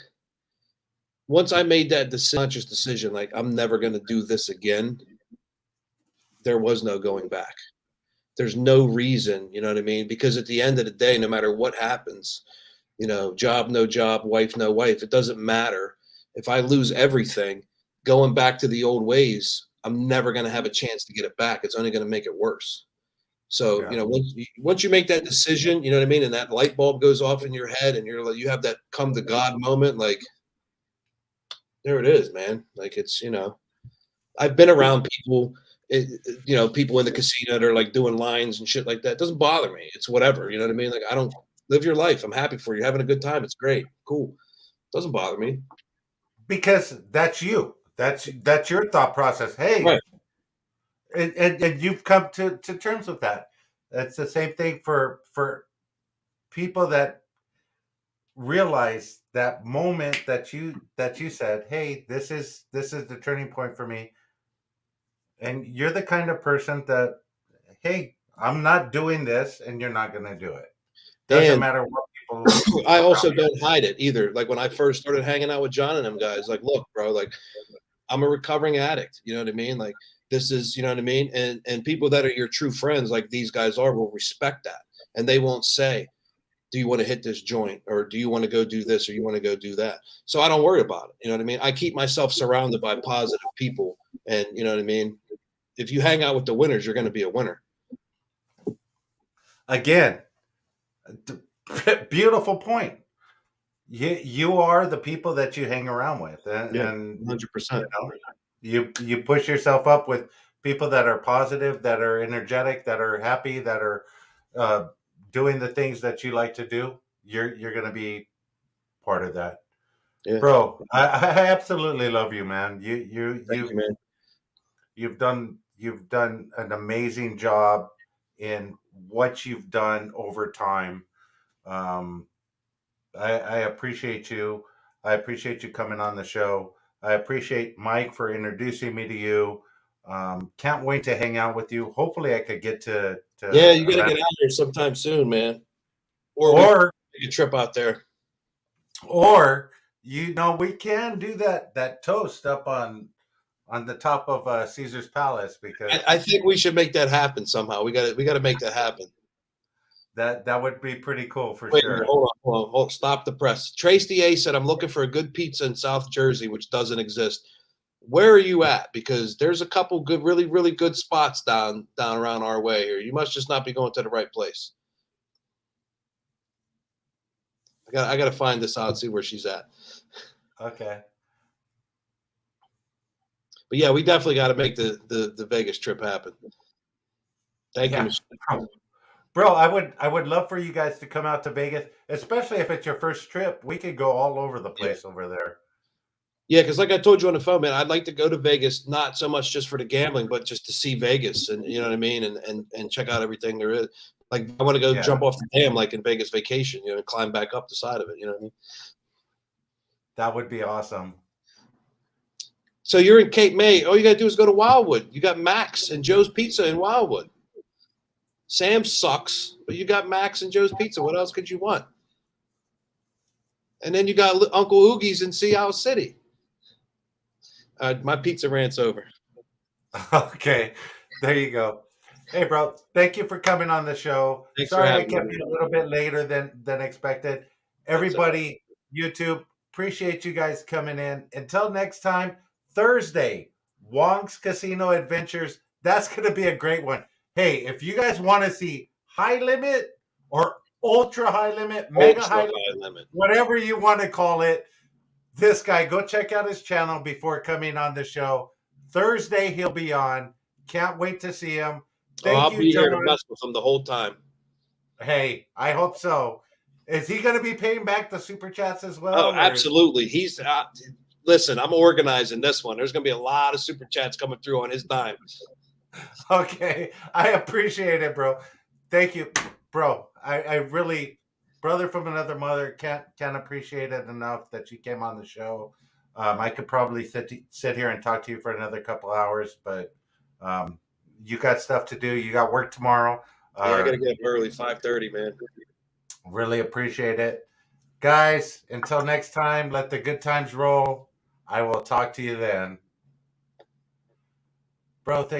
Once I made that conscious decision, like I'm never going to do this again. There was no going back. There's no reason. You know what I mean? Because at the end of the day, no matter what happens, job, no job, wife, no wife, it doesn't matter. If I lose everything, going back to the old ways, I'm never going to have a chance to get it back. It's only going to make it worse. So, Yeah. once you make that decision, you know what I mean, and that light bulb goes off in your head, and you're like, you have that come to God moment, like, there it is, man. Like, it's, I've been around people, people in the casino that are like doing lines and shit like that. It doesn't bother me. It's whatever. You know what I mean? Like, I don't live your life. I'm happy for you. Having a good time. It's great. Cool. Doesn't bother me. Because that's you. That's your thought process. Hey, Right. and you've come to terms with that. It's the same thing for people that realize that moment that you said, "Hey, this is the turning point for me." And you're the kind of person that, "Hey, I'm not doing this, and you're not going to do it." Doesn't And matter what people I around also you. don't hide it either. Like when I first started hanging out with John and them guys, like, look, bro, like I'm a recovering addict. You know what I mean? Like this is, you know what I mean? And people that are your true friends, like these guys are, will respect that. And they won't say, do you want to hit this joint? Or do you want to go do this? Or you want to go do that? So I don't worry about it. You know what I mean? I keep myself surrounded by positive people. And you know what I mean? If you hang out with the winners, you're going to be a winner. Again, beautiful point. You are the people that you hang around with, Yeah, and 100%. you push yourself up with people that are positive, that are energetic, that are happy, that are uh, doing the things that you like to do. You're going to be part of that, Yeah. bro. I absolutely love you, man. Thank you, man. You've done an amazing job in what you've done over time. Um, I appreciate you. I appreciate you coming on the show. I appreciate Mike for introducing me to you. Can't wait to hang out with you. Hopefully, I could get to Yeah, you got to Atlanta, get out there sometime soon, man. Or we or take a trip out there. or we can do that toast up on the top of Caesar's Palace, I, because I think we should make that happen somehow. We got to make that happen. that would be pretty cool for Wait a minute. sure. Hold on. Stop the press. Trace DA said, I'm looking for a good pizza in South Jersey, which doesn't exist. Where are you at? Because there's a couple good, really, really good spots down around our way here. You must just not be going to the right place. I got to find this out and see where she's at. Okay. But yeah, we definitely got to make the Vegas trip happen. Thank you, Yeah. Michelle. Bro, I would love for you guys to come out to Vegas, especially if it's your first trip. We could go all over the Yeah. place over there. Yeah, because like I told you on the phone, man, I'd like to go to Vegas, not so much just for the gambling, but just to see Vegas, and you know what I mean, and check out everything there is. Like I want to go Yeah, jump off the dam like in Vegas Vacation, and climb back up the side of it. You know what I mean? that would be awesome. So you're in Cape May. All you got to do is go to Wildwood. You got Max and Joe's Pizza in Wildwood. Sam sucks, but you got Max and Joe's Pizza. What else could you want? And then you got Uncle Oogie's in Sea Isle City. My pizza rant's over. Okay, there you go. Hey, bro, thank you for coming on the show. Thanks for Sorry I having kept me. you a little bit later than expected. That's all right. Everybody, YouTube, Appreciate you guys coming in. Until next time, Thursday, Wong's Casino Adventures. That's going to be a great one. Hey, if you guys want to see high limit or ultra high limit, mega high limit, whatever you want to call it, this guy, go check out his channel before coming on the show. Thursday, he'll be on. Can't wait to see him. I'll be here to mess with him the whole time. Hey, I hope so. Is he going to be paying back the super chats as well? Oh, absolutely. He's listen, I'm organizing this one. There's going to be a lot of super chats coming through on his dime. Okay. I appreciate it, bro. Thank you, bro. I really, brother from another mother, can't appreciate it enough that you came on the show. I could probably sit here and talk to you for another couple hours, but you got stuff to do. You got work tomorrow. Yeah, I got to get up early, 5:30, man. Really appreciate it. Guys, until next time, let the good times roll. I will talk to you then. Bro, thank you.